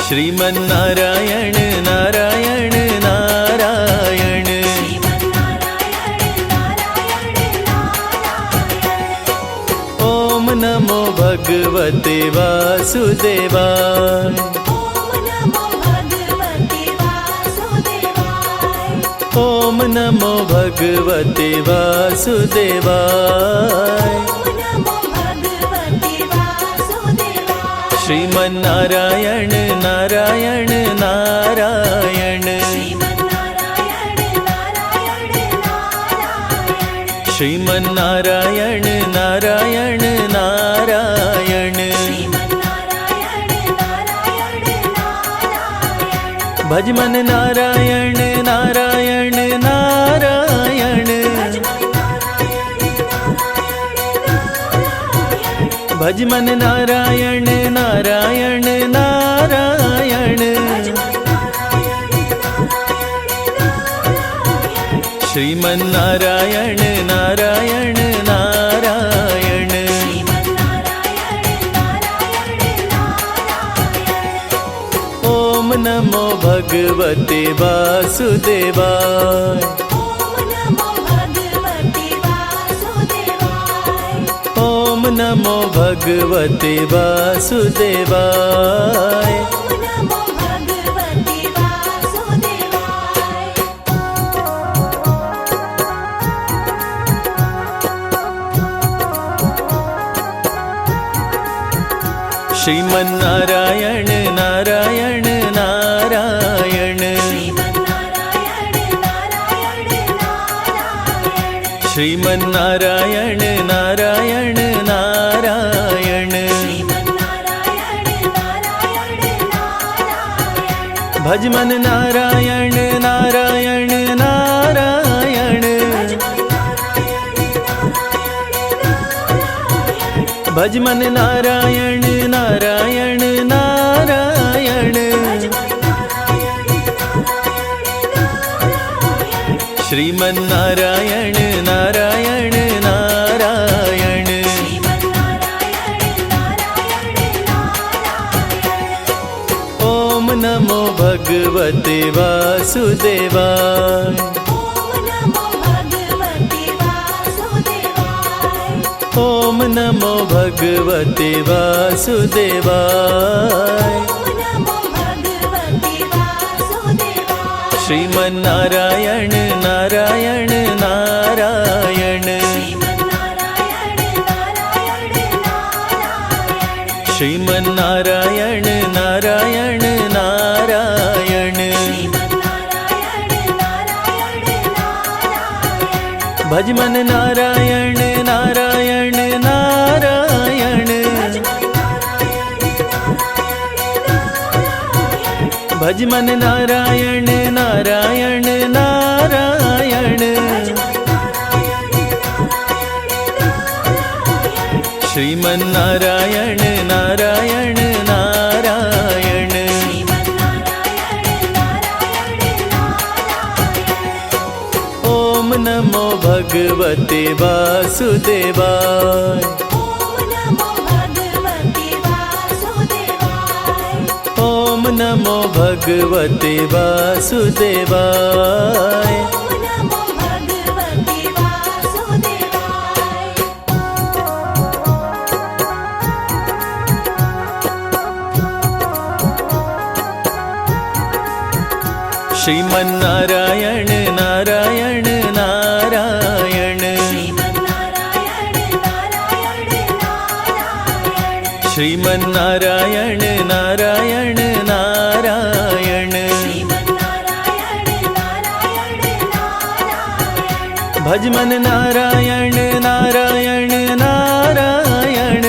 S3: श्रीमन्नारायण नारायण नारायण, ओम नमो भगवते वासुदेवाय।
S2: ओम नमो भगवते वासुदेवाय।
S3: ओम नमो भगवते वासुदेवाय।
S2: ओम नमो भगवते वासुदेवाय।
S3: श्रीमन्नारायण नारायण नारायण,
S2: श्रीमन्नारायण नारायण नारायण,
S3: श्रीमन्नारायण नारायण नारायण,
S2: श्रीमन्नारायण नारायण नारायण,
S3: भजमन नारायण नारायण नारायण, भजमन नारायण नारायण नारायण, श्रीमन्नारायण नारायण नारायण, ओम नमो भगवते वासुदेवाय।
S2: ओम नमो भगवते
S3: वासुदेवाय।
S2: ओम नमो भगवते वासुदेवाय।
S3: श्रीमन्नारायण नारायण नारायण,
S2: श्रीमन्नारायण नारायण नारायण,
S3: श्रीमन्नारायण नारायण नारायण,
S2: श्रीमन्नारायण नारायण नारायण,
S3: भजमन नारायण नारायण नारायण, भजमन नारायण नारायण नारायण, श्रीमन्नारायण नारायण नारायण, ओम नमो भगवते वासुदेवाय।
S2: ओम नमो भगवते
S3: वासुदेवाय।
S2: ओम नमो भगवते वासुदेवाय।
S3: श्रीमन्नारायण नारायण नारायण,
S2: श्रीमन्नारायण नारायण नारायण,
S3: श्रीमन्नारायण नारायण नारायण,
S2: श्रीमन्नारायण नारायण नारायण,
S3: भजमन नारायण नारायण नारायण, भजमन नारायण नारायण नारायण, श्रीमन्नारायण नारायण नारायण, ओम नमो भगवते वासुदेवाय।
S2: ओम नमो भगवते वासुदेवाय।
S3: ओम नमो भगवते वासुदेवाय। श्रीमन्नारायण नारायण नारायण,
S2: श्रीमन्नारायण नारायण नारायण
S3: श्रीमन्नारायण नारायण नारायण
S2: भजमन नारायण नारायण नारायण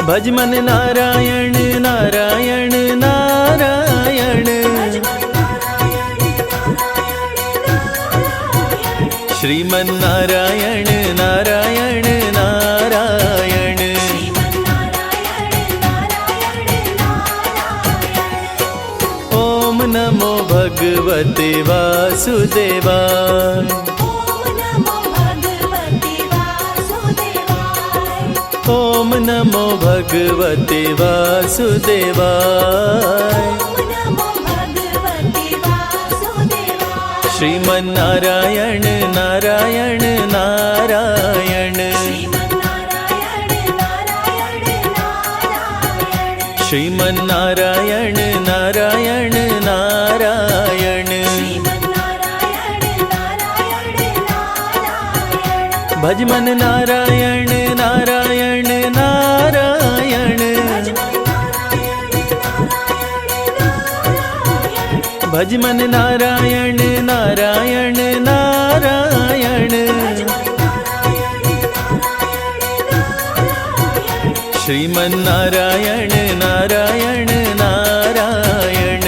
S2: भजमन नारायण नारायण नारायण श्रीमन्नारायण नारायण नारायण ओम नमो भगवते वासुदेवाय
S3: ओम नमो भगवते वासुदेवाय
S2: ओम नमो भगवते वासुदेवाय श्रीमन्नारायण नारायण नारायण श्रीमन्नारायण नारायण नारायण भजमन नारायण नारायण नारायण भजमन नारायण नारायण नारायण श्रीमन्नारायण नारायण नारायण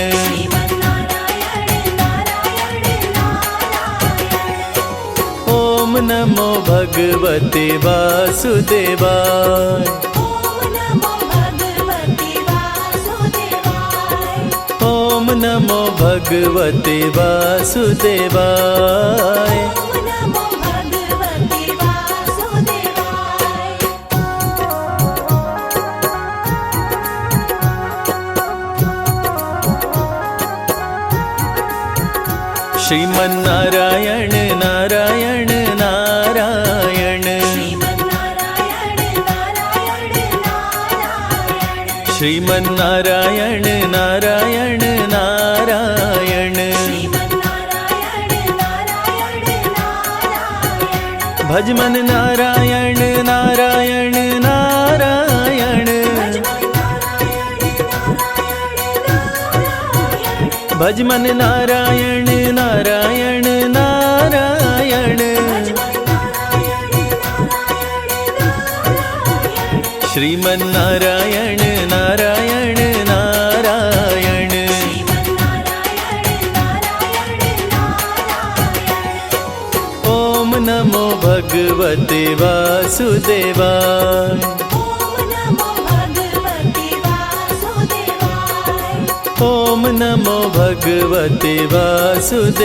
S2: ओम नमो भगवते वासुदेवाय ओम नमो भगवते वासुदेवाय श्रीमन्नारायण नारायण नारायण श्रीमन्नारायण नारायण नारायण भजमन नारायण नारायण नारायण भजमन नारायण नारायण नारायण श्रीमन्नारायण नारायण नारायण ओम नमो भगवते वासुदेवाय ओम नमो भगवते वासुदेवाय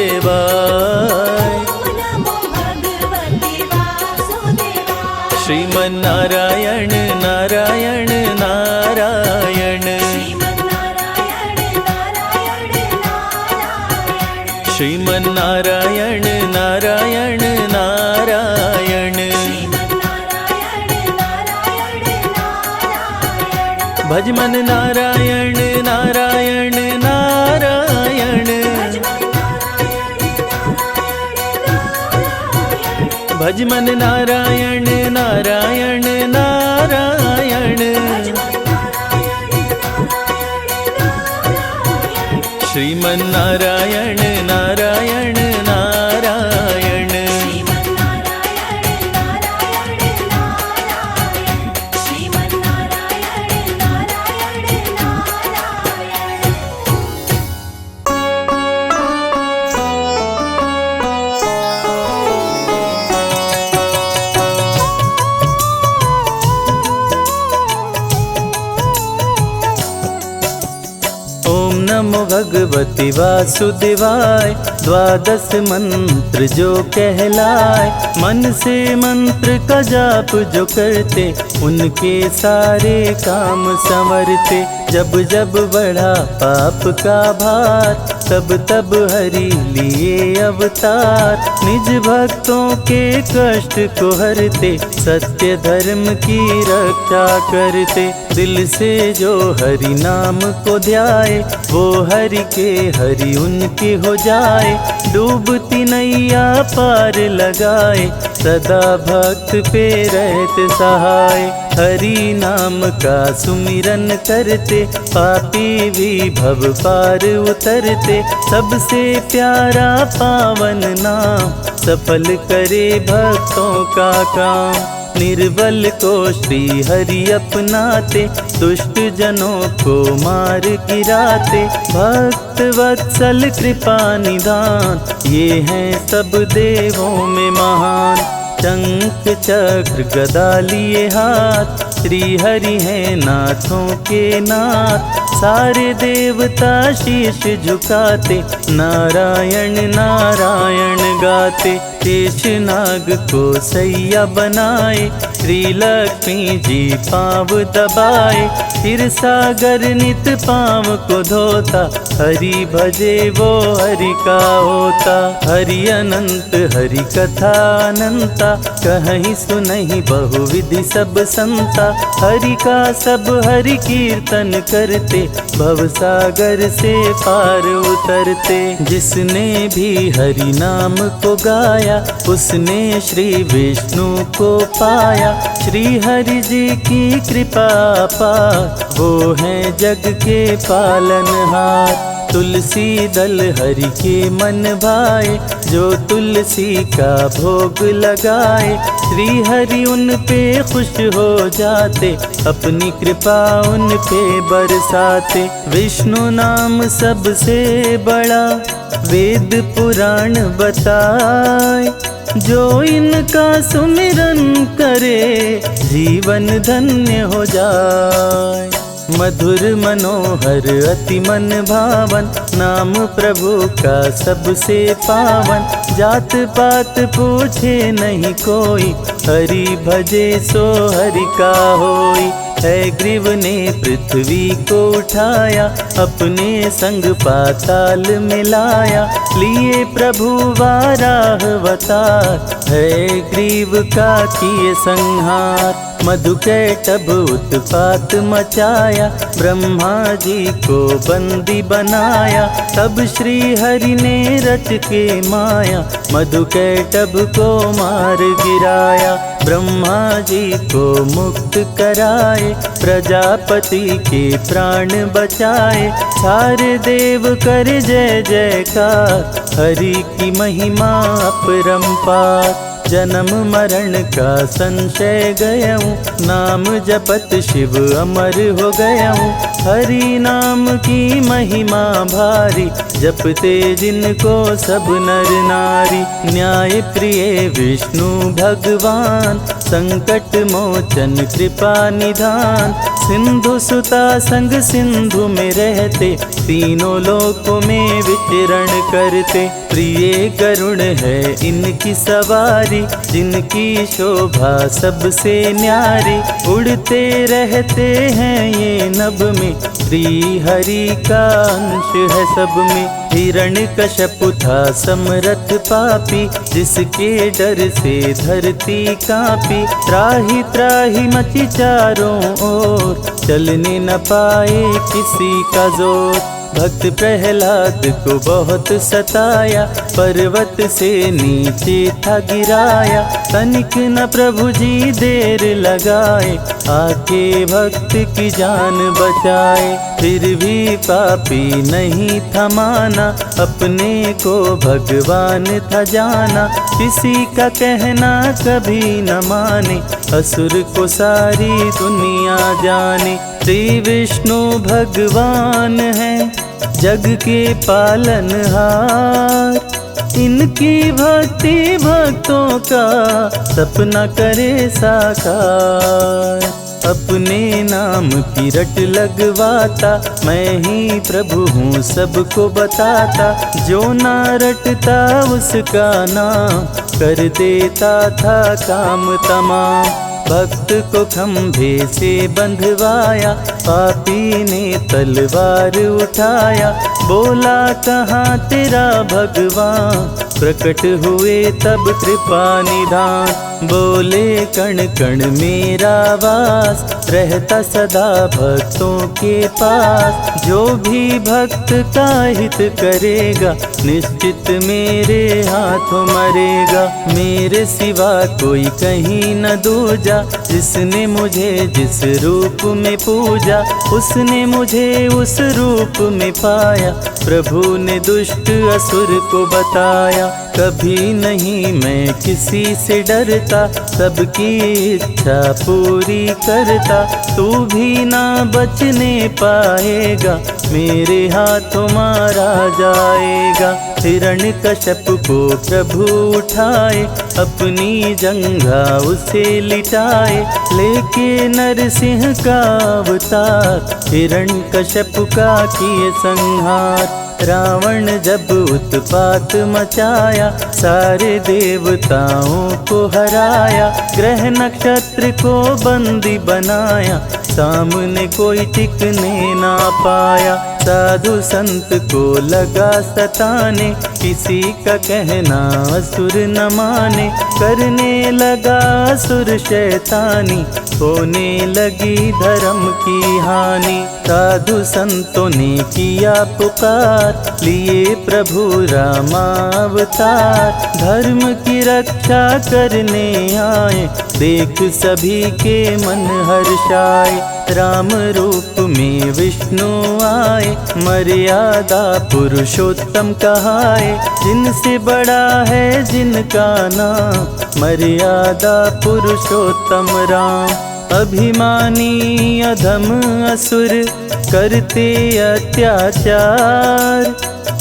S2: श्रीमन्नारायण नारायण नारायण श्रीमन्नारायण नारायण नारायण भजमन नारायण नारायण नारायण भजमन नारायण नारायण नारायण श्रीमन्नारायण नारायण नारायण नमो भगवती वासुदेवाय 12 मंत्र जो कहलाए, मन से मंत्र का जाप जो करते उनके सारे काम संवरते। जब जब बढ़ा पाप का भार तब तब हरि लिए अवतार, निज भक्तों के कष्ट को हरते सत्य धर्म की रक्षा करते। दिल से जो हरि नाम को ध्याए वो हरि के हरि उनकी हो जाए, डूबती नैया पार लगाए सदा भक्त पे रहते सहाय। हरि नाम का सुमिरन करते पापी भी भव पार उतरते। सबसे प्यारा पावन नाम सफल करे भक्तों का काम। निर्बल को श्री हरि अपनाते दुष्ट जनों को मार गिराते। भक्त वत्सल कृपा निदान ये हैं सब देवों में महान। शंख चक्र गदा लिए हाथ श्री हरि हैं नाथों के नाथ। सारे देवता शीश झुकाते नारायण नारायण गाते। शेषनाग को सैया बनाए श्री लक्ष्मी जी पाँव दबाए। फिर सागर नित पाँव को धोता हरि भजे वो हरि का होता। हरि अनंत हरि कथा अनंता कहीं सुनहि बहुविधि सब संता। हरि का सब हरि कीर्तन करते भव सागर से पार उतरते। जिसने भी हरि नाम को गाया उसने श्री विष्णु को पाया। श्री हरि जी की कृपा पार वो हैं जग के पालनहार। तुलसी दल हरि के मन भाए जो तुलसी का भोग लगाए। श्री हरि उन पे खुश हो जाते अपनी कृपा उन पे बरसाते। विष्णु नाम सबसे बड़ा वेद पुराण बताए। जो इनका सुमिरन करे जीवन धन्य हो जाए। मधुर मनोहर अति मन भावन नाम प्रभु का सबसे पावन। जात पात पूछे नहीं कोई हरि भजे सो हरि का होई। है ग्रीव ने पृथ्वी को उठाया अपने संग पाताल मिलाया। लिए प्रभु वाराह अवतार है ग्रीव का किए संहार। मधुकैटभ उत्पात मचाया ब्रह्मा जी को बंदी बनाया। तब श्री हरि ने रच के माया मधुकैटभ को मार गिराया। ब्रह्मा जी को मुक्त कराए प्रजापति के प्राण बचाए। सारे देव कर जय जयकार हरि की महिमा अपरंपार। जन्म मरण का संशय गयऊँ नाम जपत शिव अमर हो गयऊँ। हरि नाम की महिमा भारी जपते जिनको सब नर नारी। न्याय प्रिय विष्णु भगवान संकट मोचन कृपा निधान। सिंधु सुता संग सिंधु में रहते तीनों लोकों में विचरण करते। प्रिय करुण है इनकी सवारी जिनकी शोभा सबसे न्यारी। उड़ते रहते हैं ये नभ में श्री हरि का अंश है सब में। हिरण्यकश्यप था समरथ पापी जिसके डर से धरती कांपी। त्राहि त्राहि मची चारों ओर चलने न पाए किसी का जोर। भक्त प्रहलाद को बहुत सताया पर्वत से नीचे था गिराया। तनिक न प्रभु जी देर लगाए आके भक्त की जान बचाए। फिर भी पापी नहीं था माना अपने को भगवान था जाना। किसी का कहना कभी न माने असुर को सारी दुनिया जाने। श्री विष्णु भगवान है जग के पालनहार। इनकी भक्ति भक्तों का सपना करे साकार। अपने नाम की रट लगवाता मैं ही प्रभु हूँ सबको बताता। जो ना रटता उसका नाम कर देता था काम तमाम। भक्त को खंभे से बंधवाया पापी ने तलवार उठाया। बोला कहाँ तेरा भगवान प्रकट हुए तब कृपा निधान। बोले कण कण मेरा वास, रहता सदा भक्तों के पास। जो भी भक्त का हित करेगा, निश्चित मेरे हाथों मरेगा। मेरे सिवा कोई कहीं न दूजा, जिसने मुझे जिस रूप में पूजा, उसने मुझे उस रूप में पाया। प्रभु ने दुष्ट असुर को बताया, कभी नहीं मैं किसी से डरता, सबकी इच्छा पूरी करता। तू भी ना बचने पाएगा, मेरे हाथों मारा जाएगा। हिरण्यकश्यप को प्रभु उठाए, अपनी जंघा उसे लिटाए। लेके नरसिंह का अवतार, हिरण्यकश्यप का किए संहार। रावण जब उत्पात मचाया, सारे देवताओं को हराया। ग्रह नक्षत्र को बंदी बनाया, सामने कोई टिकने ना पाया। साधु संत को लगा सताने, किसी का कहना असुर न माने। करने लगा असुर शैतानी, होने लगी धर्म की हानि। साधु संतों ने किया पुकार, लिए प्रभु रामावतार। धर्म की रक्षा करने आए, देख सभी के मन हर्षाए। राम रूप में विष्णु आए, मर्यादा पुरुषोत्तम कहाए। जिनसे बड़ा है जिनका नाम, मर्यादा पुरुषोत्तम राम। अभिमानी अधम असुर करते अत्याचार,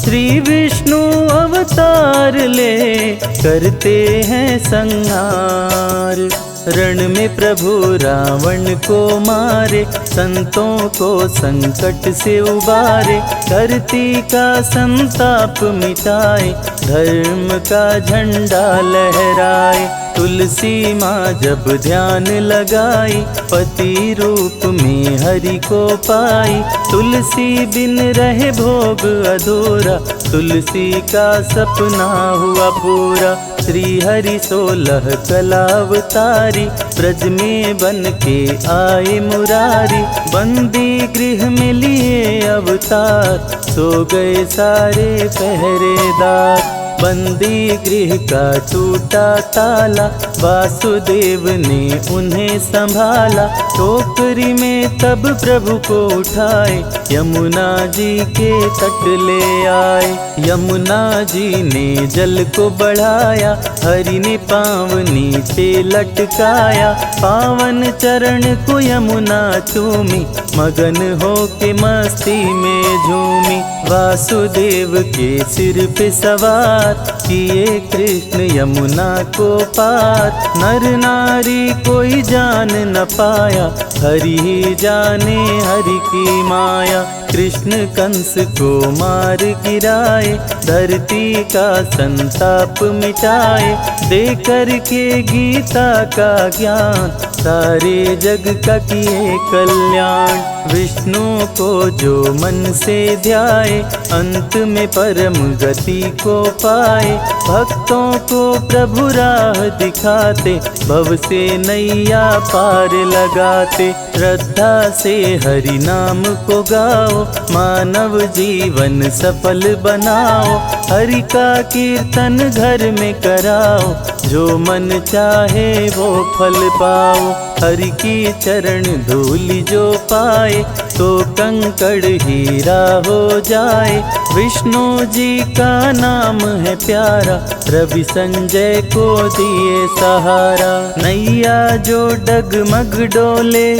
S2: श्री विष्णु अवतार ले करते हैं संहार। रण में प्रभु रावण को मारे, संतों को संकट से उबारे। धरती का संताप मिटाए, धर्म का झंडा लहराए। तुलसी माँ जब ध्यान लगाई, पति रूप में हरि को पाई। तुलसी बिन रहे भोग अधूरा, तुलसी का सपना हुआ पूरा। श्री हरि 16 कलावतारी, ब्रज में बन के आए मुरारी। बंदी गृह में लिए अवतार, सो गए सारे पहरेदार। बंदी गृह का टूटा ताला, वासुदेव ने उन्हें संभाला। टोकरी में तब प्रभु को उठाए, यमुना जी के तट ले आए। यमुना जी ने जल को बढ़ाया, हरि ने पाँव नीचे लटकाया। पावन चरण को यमुना चूमी, मगन हो के मस्ती में झूमी। वासुदेव के सिर पे सवार, किए कृष्ण यमुना को पार। नर नारी कोई जान न पाया, हरि ही जाने हरि की माया। कृष्ण कंस को मार गिराए, धरती का संताप मिटाए। देकर के गीता का ज्ञान, सारे जग का किए कल्याण। विष्णु को जो मन से ध्याए, अंत में परम गति को पाए। भक्तों को प्रभु राह दिखाते, भव से नैया पार लगाते। श्रद्धा से हरि नाम को गाओ, मानव जीवन सफल बनाओ। हरि का कीर्तन घर में कराओ, जो मन चाहे वो फल पाओ। हरि की चरण धूलि जो पाए, तो कंकड़ हीरा हो जाए। विष्णु जी का नाम है प्यारा, रवि संजय को दिए सहारा। नैया जो डगमग डोले,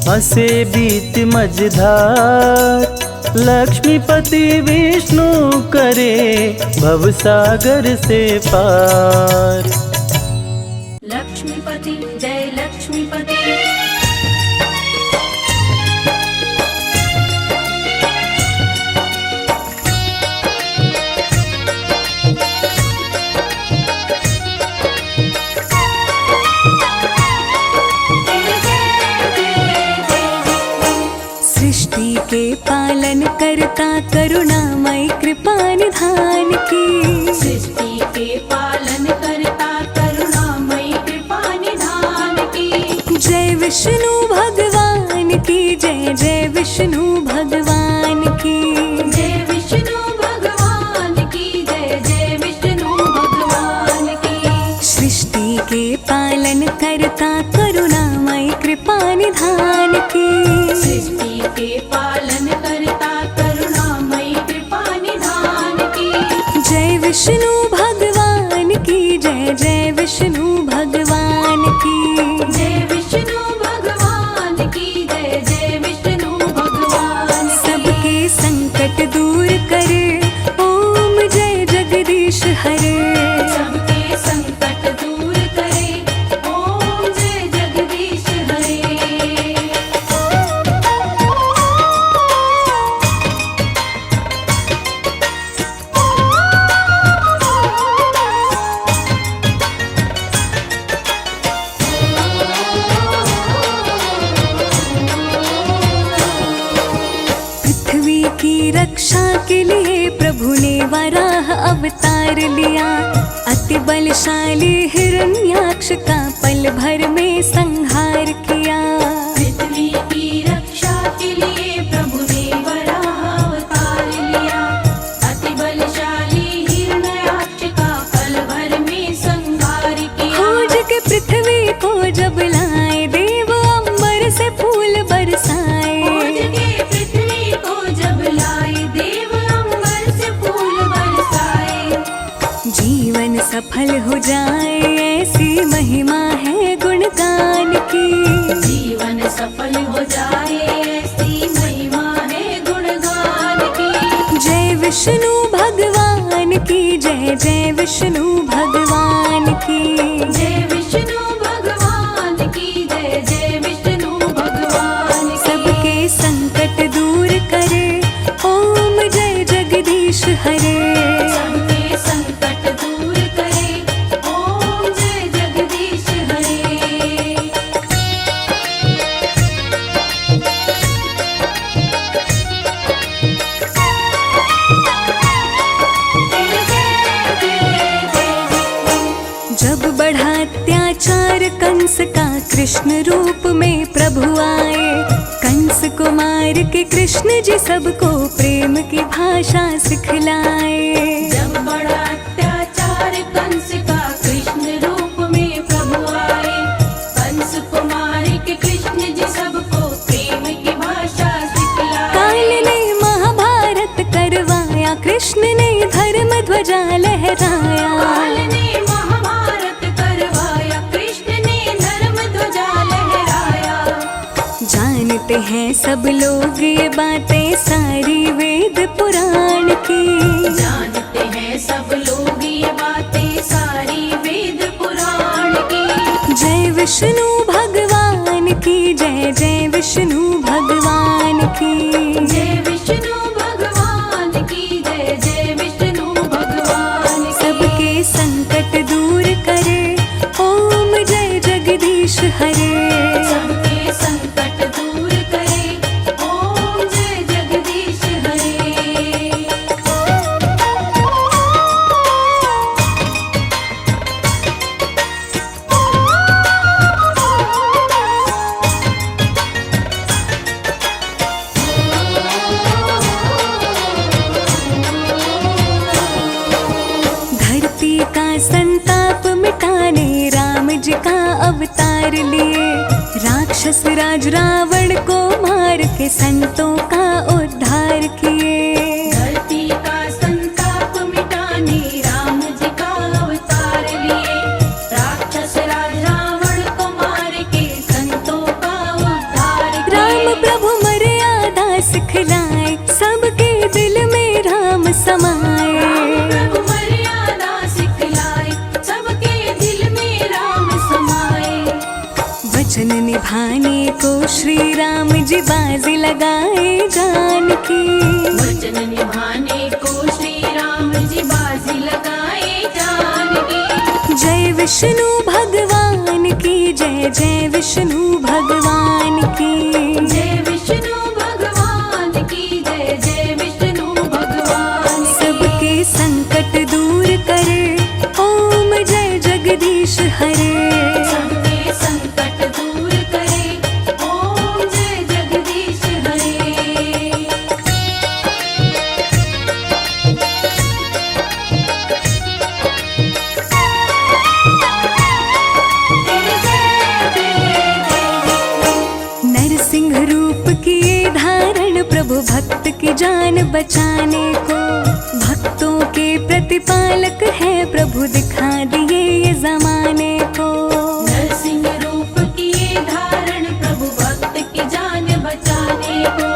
S2: हंसे बीच मझधार। लक्ष्मीपति विष्णु करे, भवसागर से पार।
S4: लक्ष्मीपति जय लक्ष्मीपति।
S5: सृष्टि के पालन करता, करुणामय कृपा निधान की।
S4: सृष्टि के पालन करता, करुणामय कृपा
S5: करता करुणामय कृपा निधान की।
S4: सृष्टि के पालन करता करुणामय कृपा निधान की।
S5: जय विष्णु भगवान की जय, जय विष्णु भगवान की।
S4: जय विष्णु भगवान की जय, जय विष्णु भगवान की।
S5: सबके संकट दूर करे ओम जय जगदीश हरे।
S4: सबके संकट दूर करे ओम जय जगदीश हरे।
S5: पृथ्वी की रक्षा के लिए प्रभु ने वराह अवतार लिया। अति बलशाली हिरण्याक्ष का पल भर में संहार किया।
S4: पृथ्वी की रक्षा के लिए प्रभु ने वराह अवतार लिया। अति बलशाली हिरण्याक्ष का पल भर में संहार किया।
S5: खोज के पृथ्वी को जब लाए देव अंबर से फूल बरसाए।
S4: खोज के पृथ्वी को जब लाए देव अंबर से फूल बरसाए।
S5: जीवन सफल हो जाए ऐसी महिमा है गुणगान की।
S4: जीवन सफल हो जाए ऐसी महिमा है गुणगान की।
S5: जय विष्णु भगवान की जय, जय विष्णु भगवान की।
S4: जय विष्णु भगवान की जय, जय विष्णु भगवान की।
S5: सबके संकट दूर करे ओम जय जगदीश हरे।
S4: सबके संकट दूर करे ओम जय जगदीश हरे।
S5: जब बढ़ा अत्याचार कंस का कृष्ण रूप में प्रभु आए। कंस को मार के कृष्ण जी सबको प्रेम की भाषा सिखलाए।
S4: जब बड़ा अत्याचार कंस का कृष्ण रूप में प्रभु आए। कंस को मार के कृष्ण जी सबको प्रेम की भाषा सिखलाए।
S5: काल ने महाभारत करवाया कृष्ण ने धर्म ध्वजा लहराया।
S4: काल ने महाभारत करवाया कृष्ण ने धर्म ध्वजा लहराया।
S5: जानते हैं सब लोग ये बातें सारी वेद पुराण की।
S4: जानते हैं सब लोग ये बातें सारी वेद पुराण की।
S5: जय विष्णु भगवान की जय, जय विष्णु भगवान की।
S4: जय विष्णु भगवान की जय, जय विष्णु भगवान की।
S5: सबके संकट दूर करे ओम जय जगदीश हरे।
S4: सबके संकट दूर करे ओम जय जगदीश हरे।
S5: धरती का संताप मिटाने राम जी का अवतार लिए। राक्षस राज रावण को मार के संतों का उद्धार किए।
S4: धरती का संताप मिटाने राम जी का अवतार लिए। राक्षस राज रावण को मार के संतों का उद्धार किए।
S5: राम प्रभु मर्यादा सिखलाए सबके दिल में राम समाए।
S4: प्रभु मर्यादा सिखलाए सबके दिल में राम समाए।
S5: वचन निभाने को श्री राम जी बाजी लगाए जान की।
S4: वचन निभाने को श्री राम जी बाजी लगाए जान की।
S5: जय विष्णु भगवान की जय, जय विष्णु भगवान की।
S4: जय विष्णु भगवान की जय, जय विष्णु भगवान की।
S5: सबके संकट दूर करे ओम जय जगदीश हरे।
S4: सबके संकट दूर करे ओम जय जगदीश हरे। जय
S5: बचाने को। भक्तों के प्रतिपालक है प्रभु, दिखा दिए ये जमाने को।
S4: नरसिंह रूप किए धारण प्रभु, भक्त की जान बचाने को।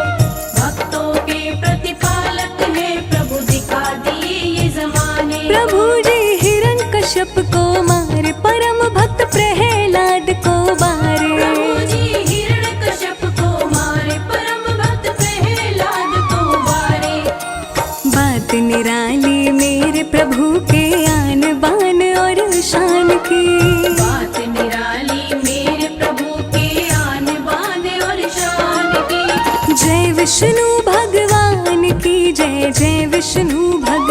S4: भक्तों के प्रतिपालक है प्रभु, दिखा दिए ये जमाने को।
S5: प्रभु जी हिरण्यकश्यप को मारे, परम भक्त प्रहलाद को बारे।
S4: प्रभु जी हिरण्यकश्यप को मारे, परम भक्त प्रहलाद को बारे।
S5: बात निराली मेरे प्रभु के आन बान और शान की।
S4: बात निराली मेरे प्रभु के आन बान और शान की।
S5: जय विष्णु भगवान की जय, जय विष्णु भगवान